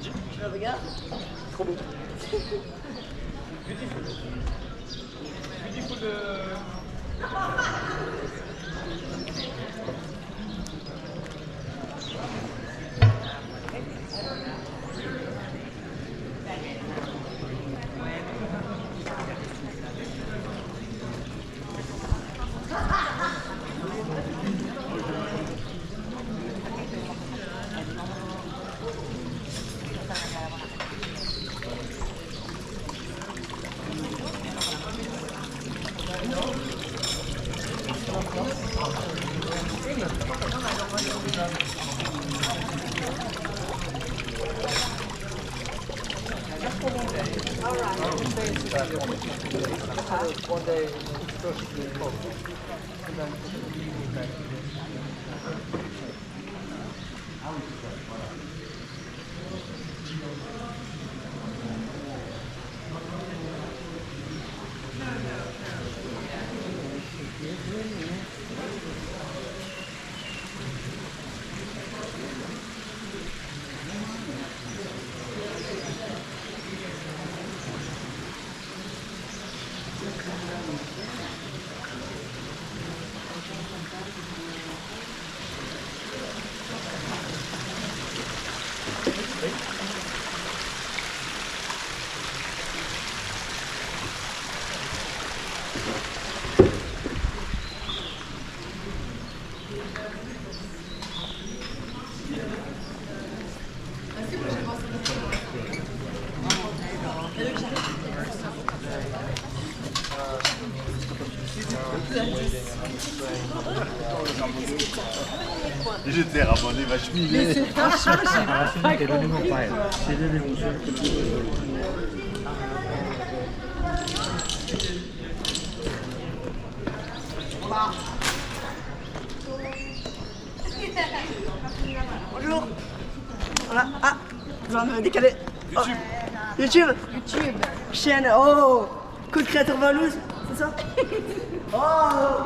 Je regarde. Trop beau. J'étais ramené ma chemise. Mais c'est pas ça, c'est pas compris. C'est de l'émotion que tu veux. Bonjour. Voilà. Ah, j'en ai décalé. YouTube. YouTube. YouTube. Chaîne. Oh. Coup de créateur Valouz, c'est ça? Oh.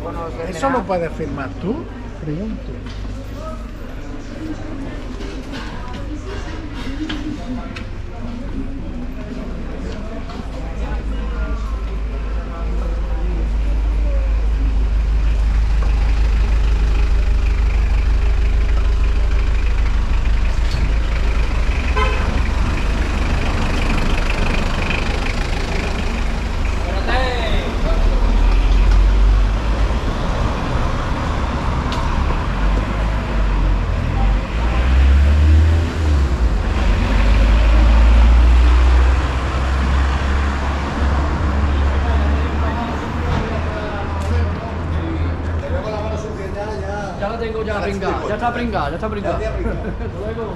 conoces. ¿Eso lo puedes firmar tú? Pregunto. Ya la tengo ya pringada, ya está pringada, ya está pringada. Luego.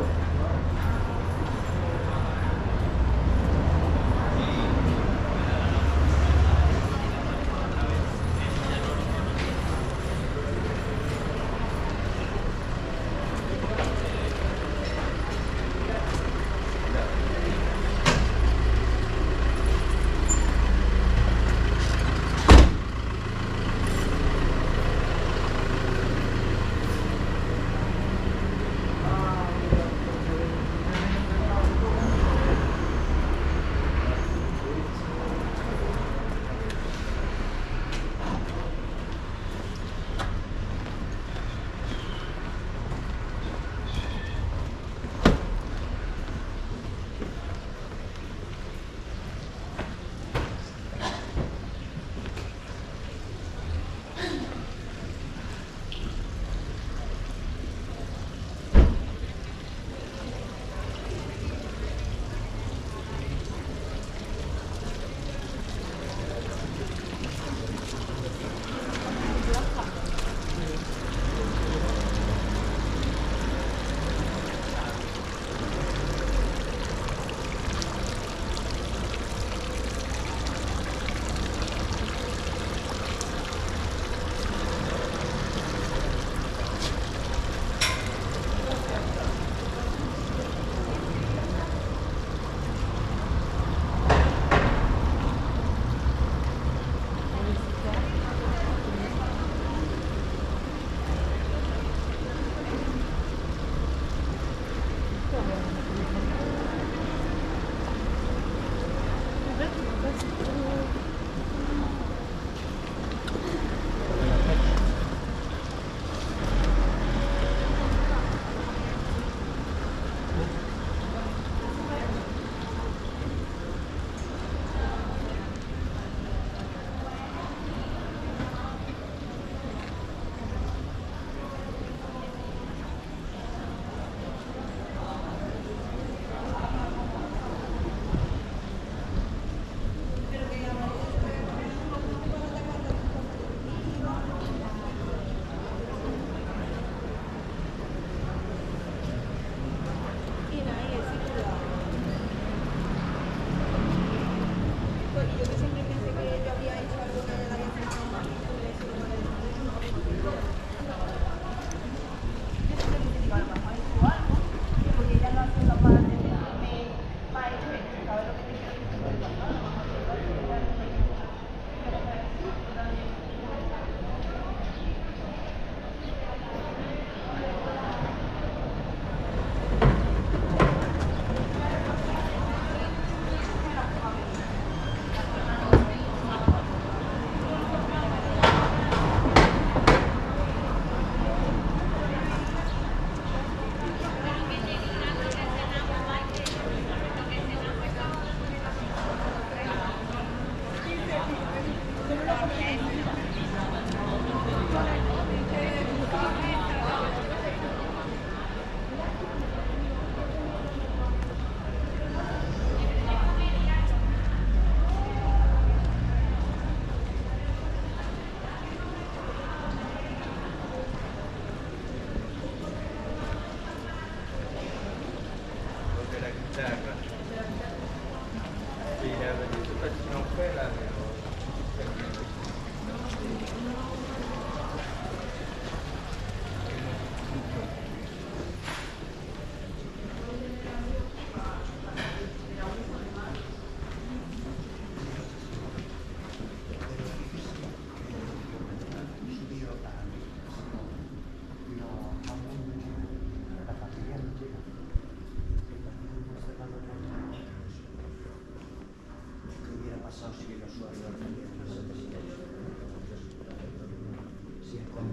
Pues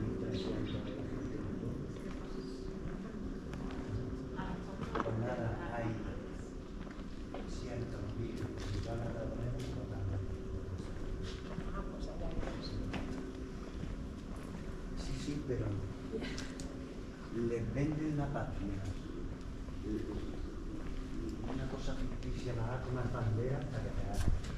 nada, hay ciertos virus que van a tratar totalmente. Sí, pero les venden la patria. Una cosa ficticia, la da con unas banderas para que te hagan.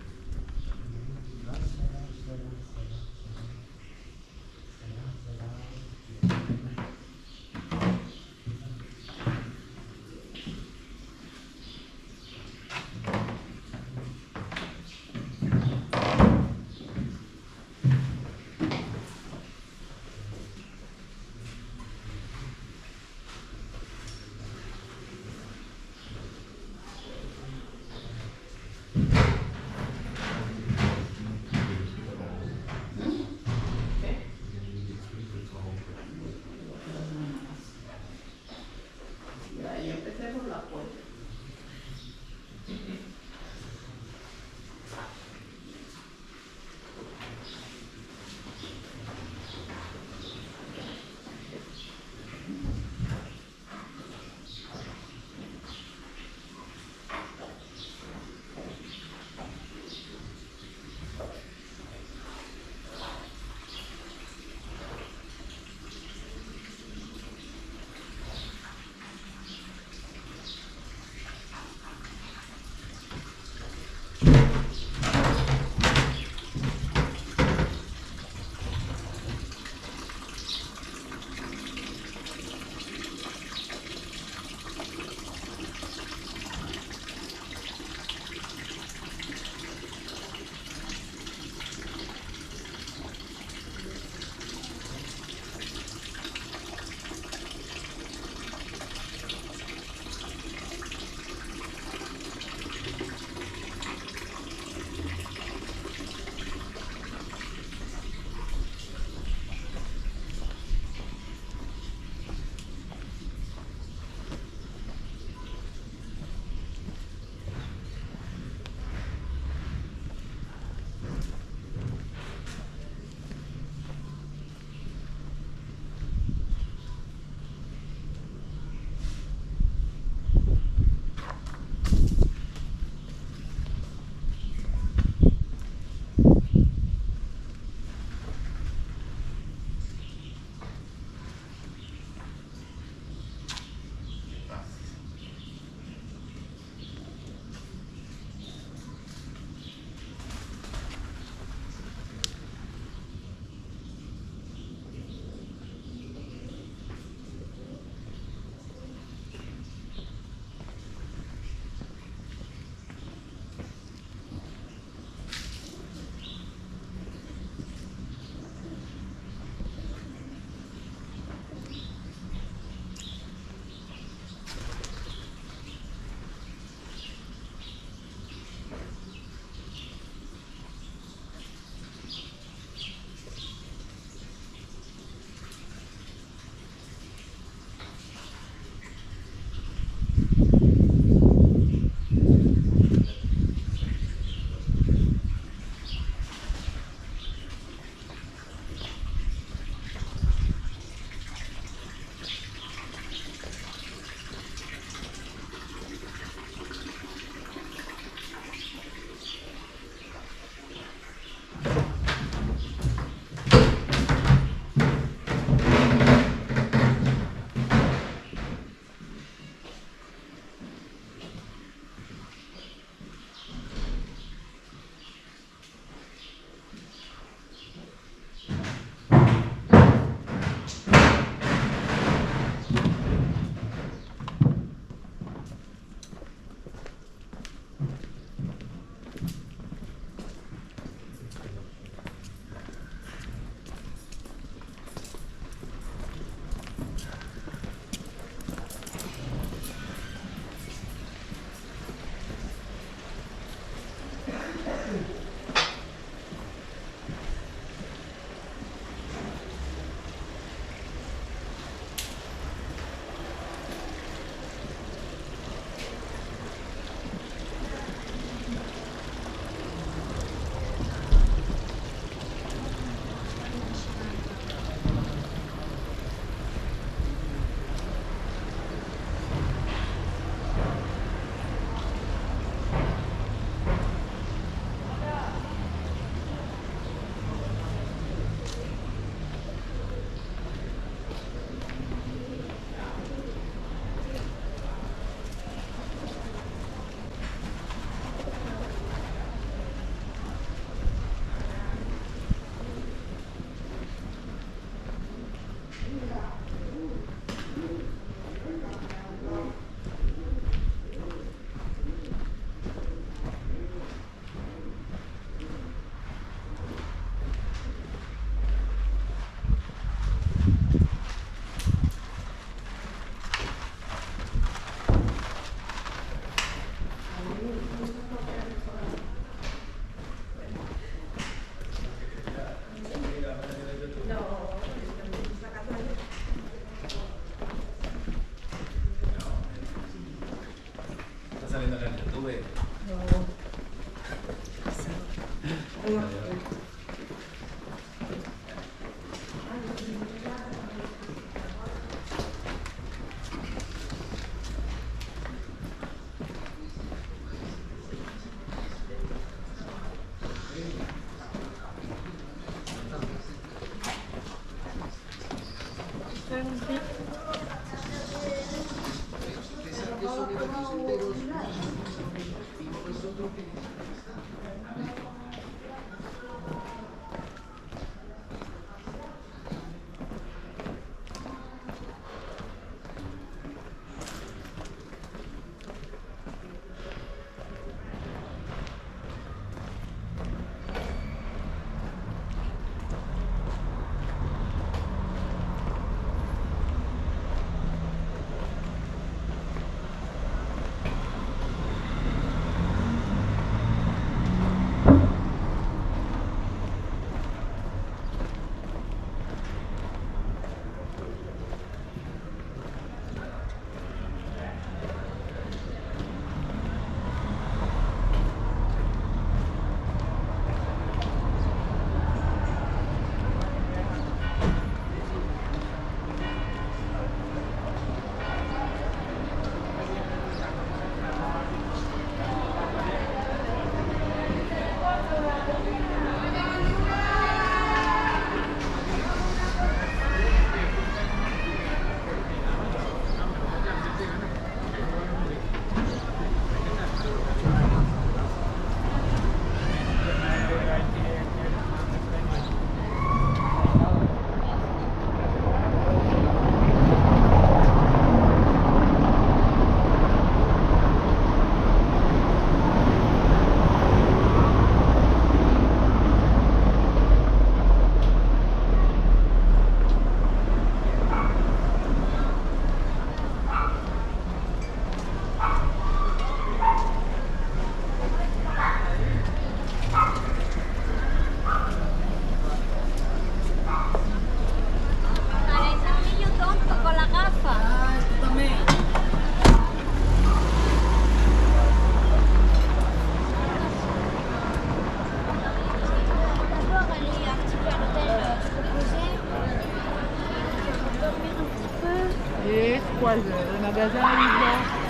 3 heures. Le magasin est ouvert.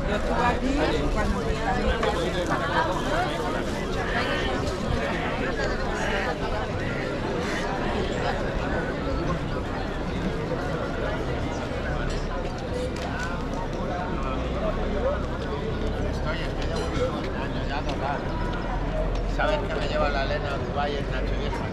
Yo estuve aquí cuando ¿Sabes que me lleva la Elena a Dubái en Nochevieja?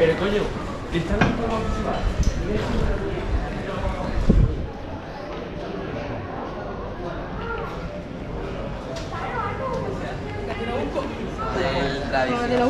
Pero coño, está en el juego principal. De la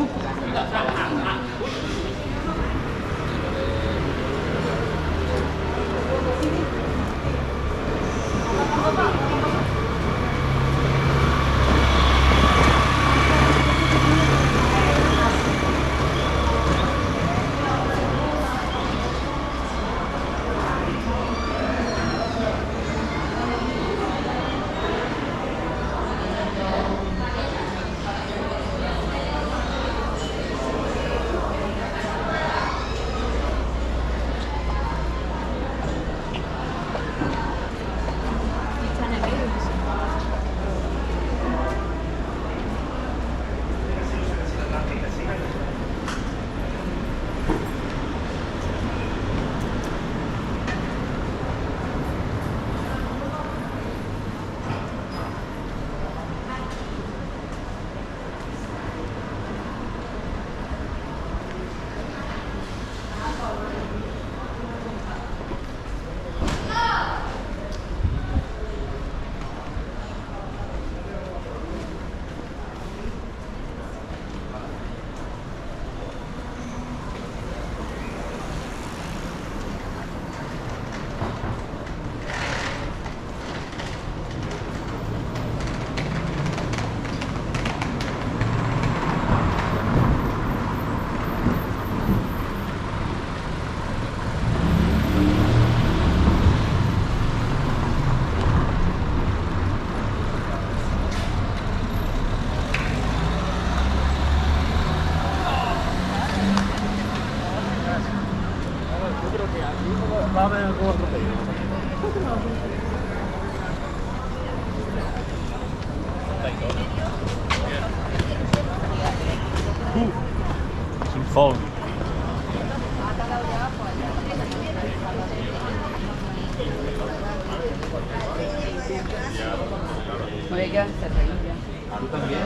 Sin phone. Oye, quedan cerradillas. Tú también.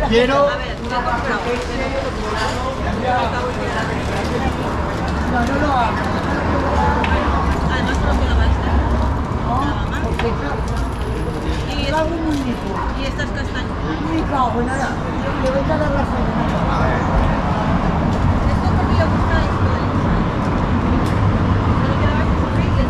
Quiero. Y estas castañas. Me cago en nada. Le voy a dar la Esto porque le gusta esto. Solo que la vais a sufrir y el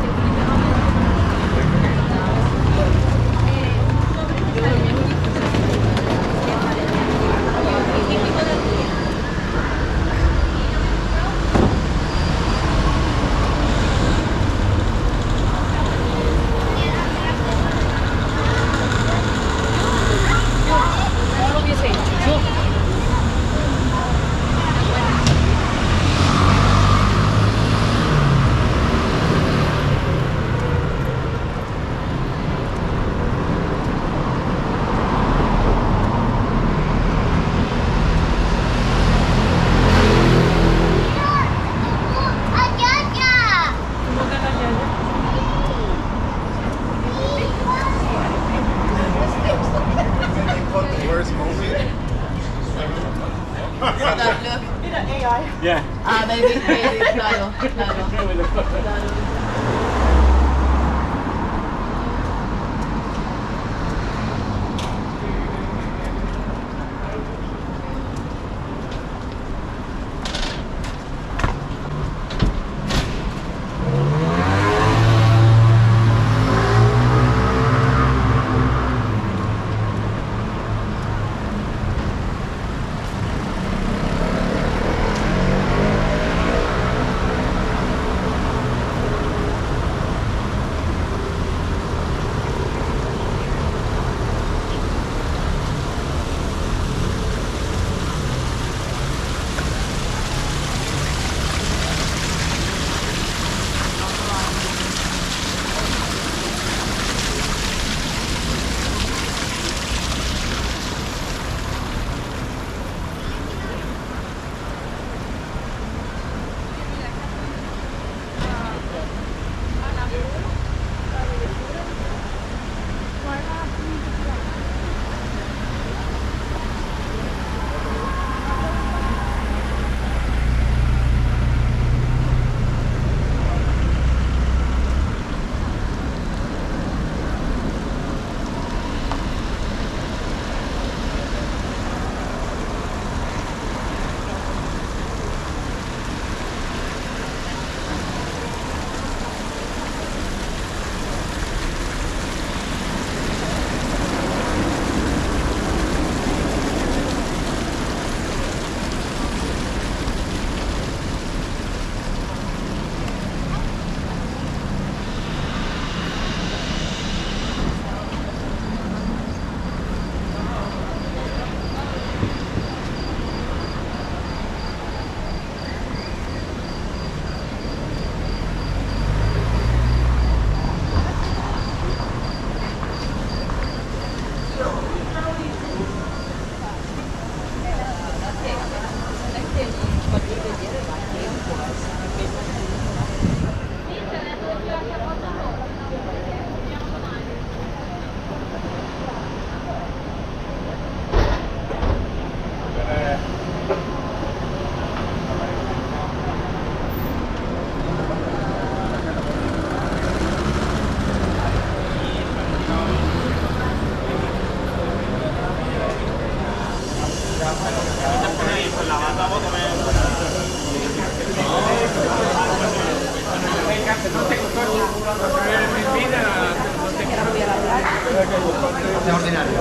ordinario.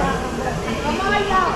Vamos a bailar.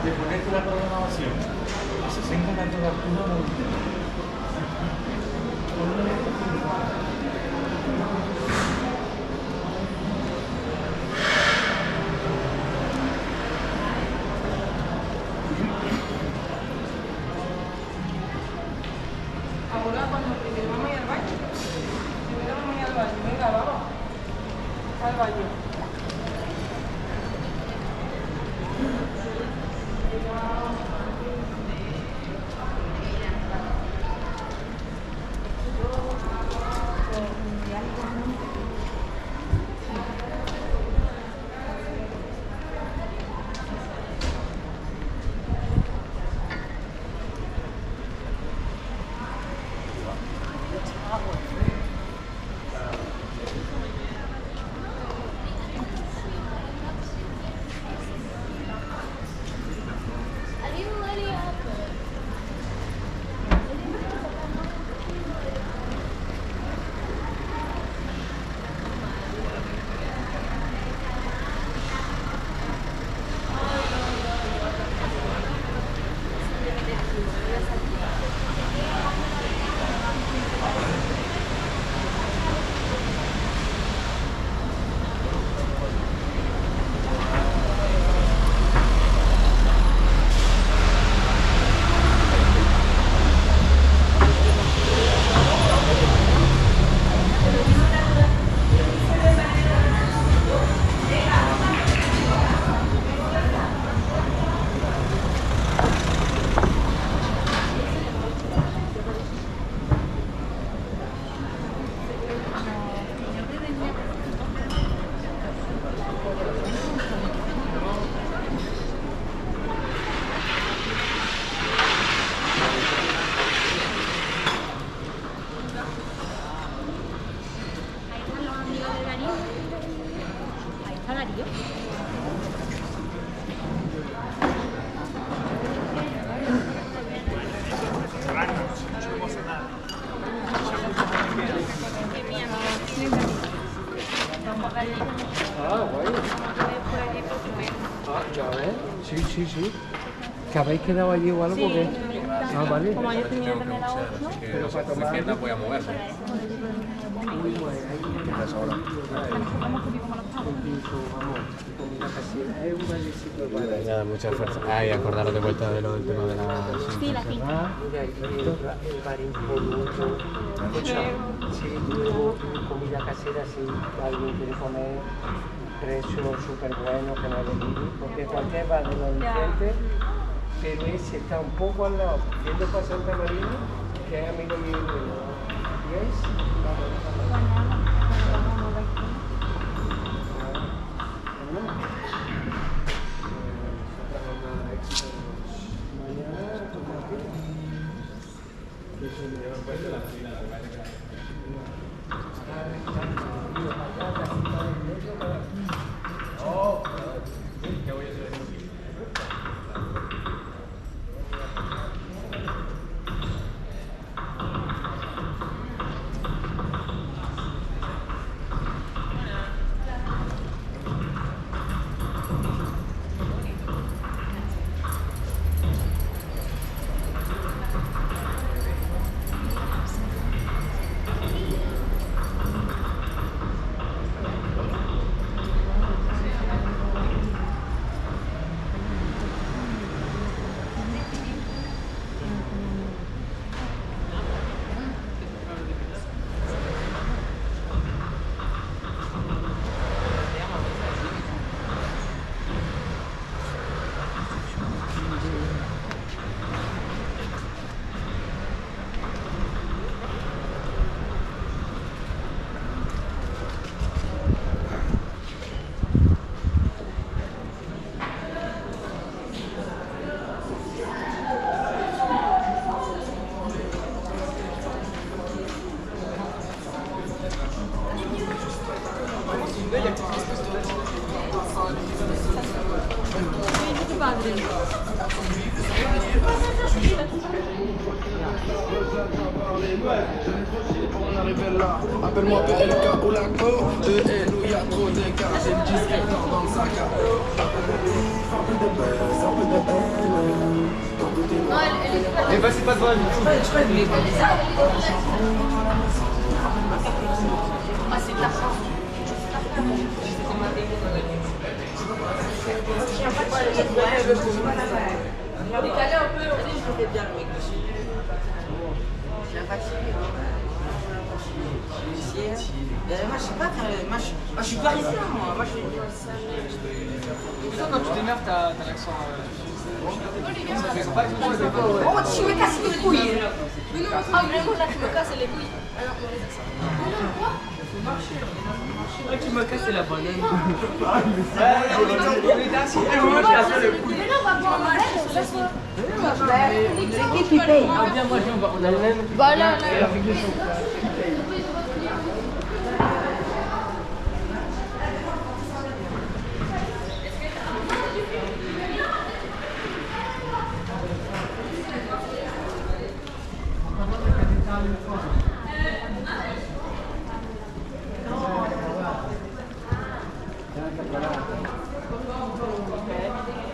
De ponerte la programación a 60 metros de altura muy bien. Ahora cuando primero vamos a ir al baño. Primero vamos a ir al baño. Venga, vamos. Al baño. Ah, guay. Ah, ya ves. Sí, sí, sí. ¿Que habéis quedado allí o algo? Sí. ¿Qué? Ah, vale. Como ayer tenía también la voz, ¿no? Pero para tomar... voy a moverme. ¿Qué pasa ahora? Nada, mucha fuerza. Ah, y acordaros de vuelta de lo del tema de la... Sí, la finca. Mira, el bar impoluto. Sí, luego comida casera, si alguien quiere poner precio súper bueno, que no le digo, porque cualquier bar de los enfrente, pero ese está un poco al lado, yendo para Santa Marina, que es amigo mío y es... Appelle-moi PLK ou la Co, où y a trop d'écart, j'ai le disque dans le sac à Mais bah c'est pas toi, Ah, c'est de la France. Décalé un peu, vas-y, je le fais bien le mec. J'ai un fatigué. Moi je sais pas faire. Moi je suis parisien moi. Moi je suis. Putain, quand tu t'énerves, t'as l'accent. Oh, tu me casses les couilles. Ah, vraiment, là, tu me casses les couilles. Alors, on les a quoi? Ah, tu m'as cassé la banane. Mais là, on va boire un verre, on s'assoit. L'équipe qui paye. Ah bien, moi on a le même. Bah là,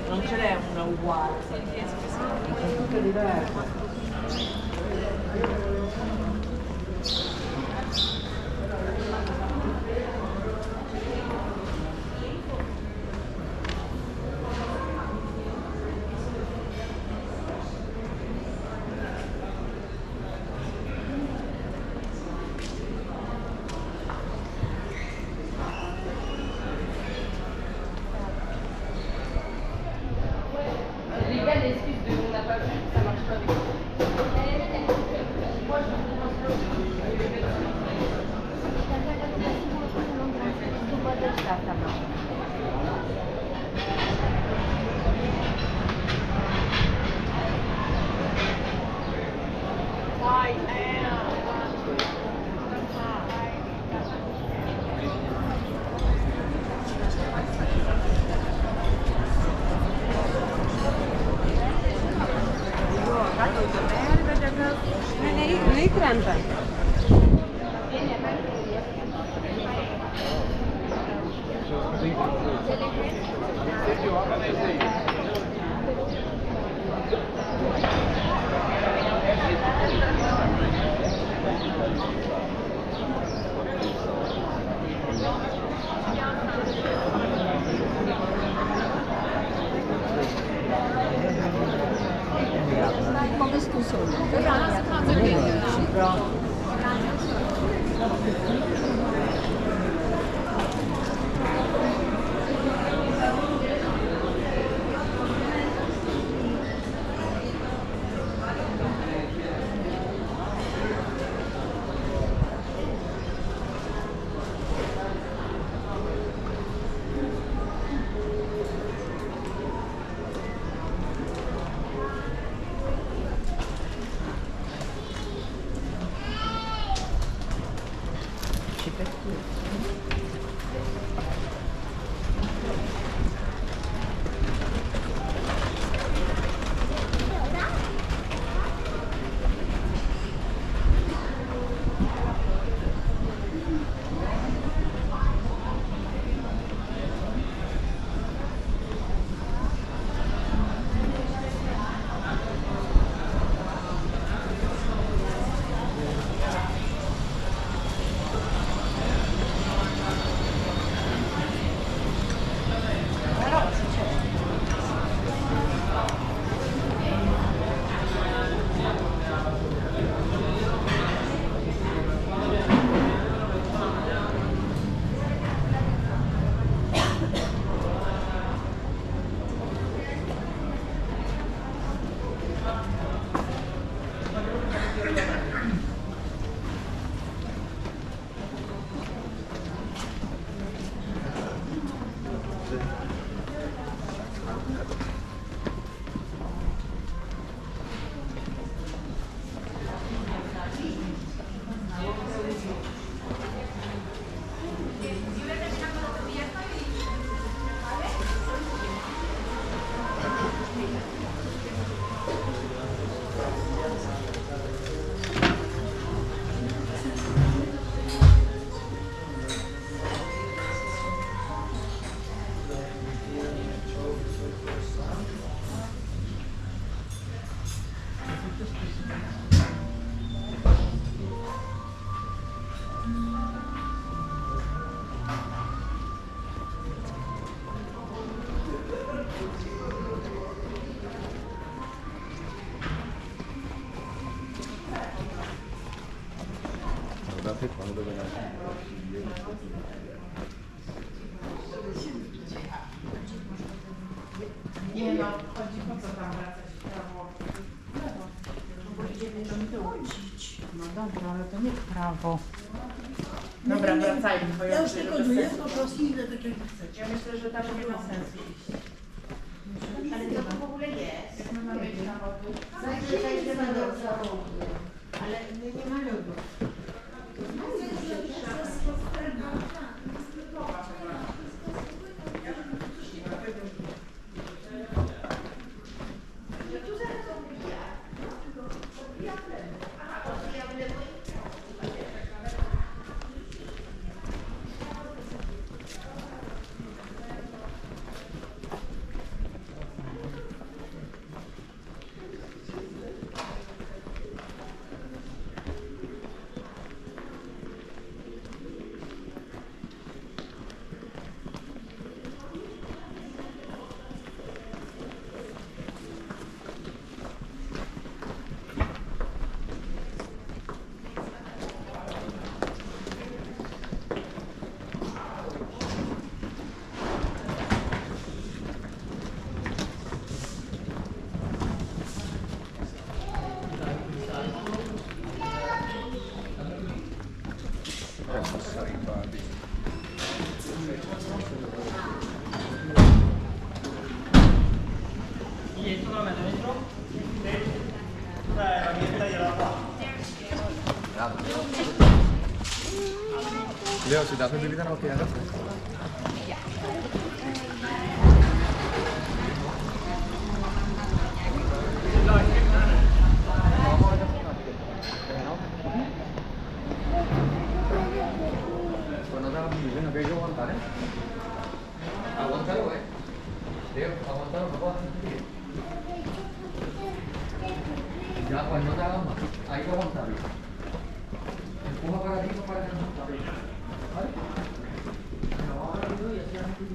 Non ce n'è una uguale. Tutto diverso. les gars, l'excuse de on n'a pas vu, ça marche pas avec moi. Lei kręta. Mauvaise console. Nie no, chodzi po co tam wracać w prawo? W lewo. Bo idziemy do tyłu. No dobra, ale to nie w prawo. Dobra, wracajmy, bo Ja już myślę, tylko że bez duję, sensu. po prostu idę tak jak chcecie. Ja myślę, że tam nie ma sensu iść. Ale co to w ogóle jest? Jak my mamy iść na wokół? Zajdziemy do zawodu. Ale nie ma lodu. ¿Y esto no lo meto dentro? La herramienta lleva abajo. Leo, si te haces pipita no quieres hacer. Pues no te hagas muy bien, que hay que aguantar, Aguántalo, Leo, aguántalo, no puedo hacer pipí. Ya, pues no te hagas más, hay que aguantarlo. Empuja para ti, para que no se ¿vale? Pero ahora y así haces pipí.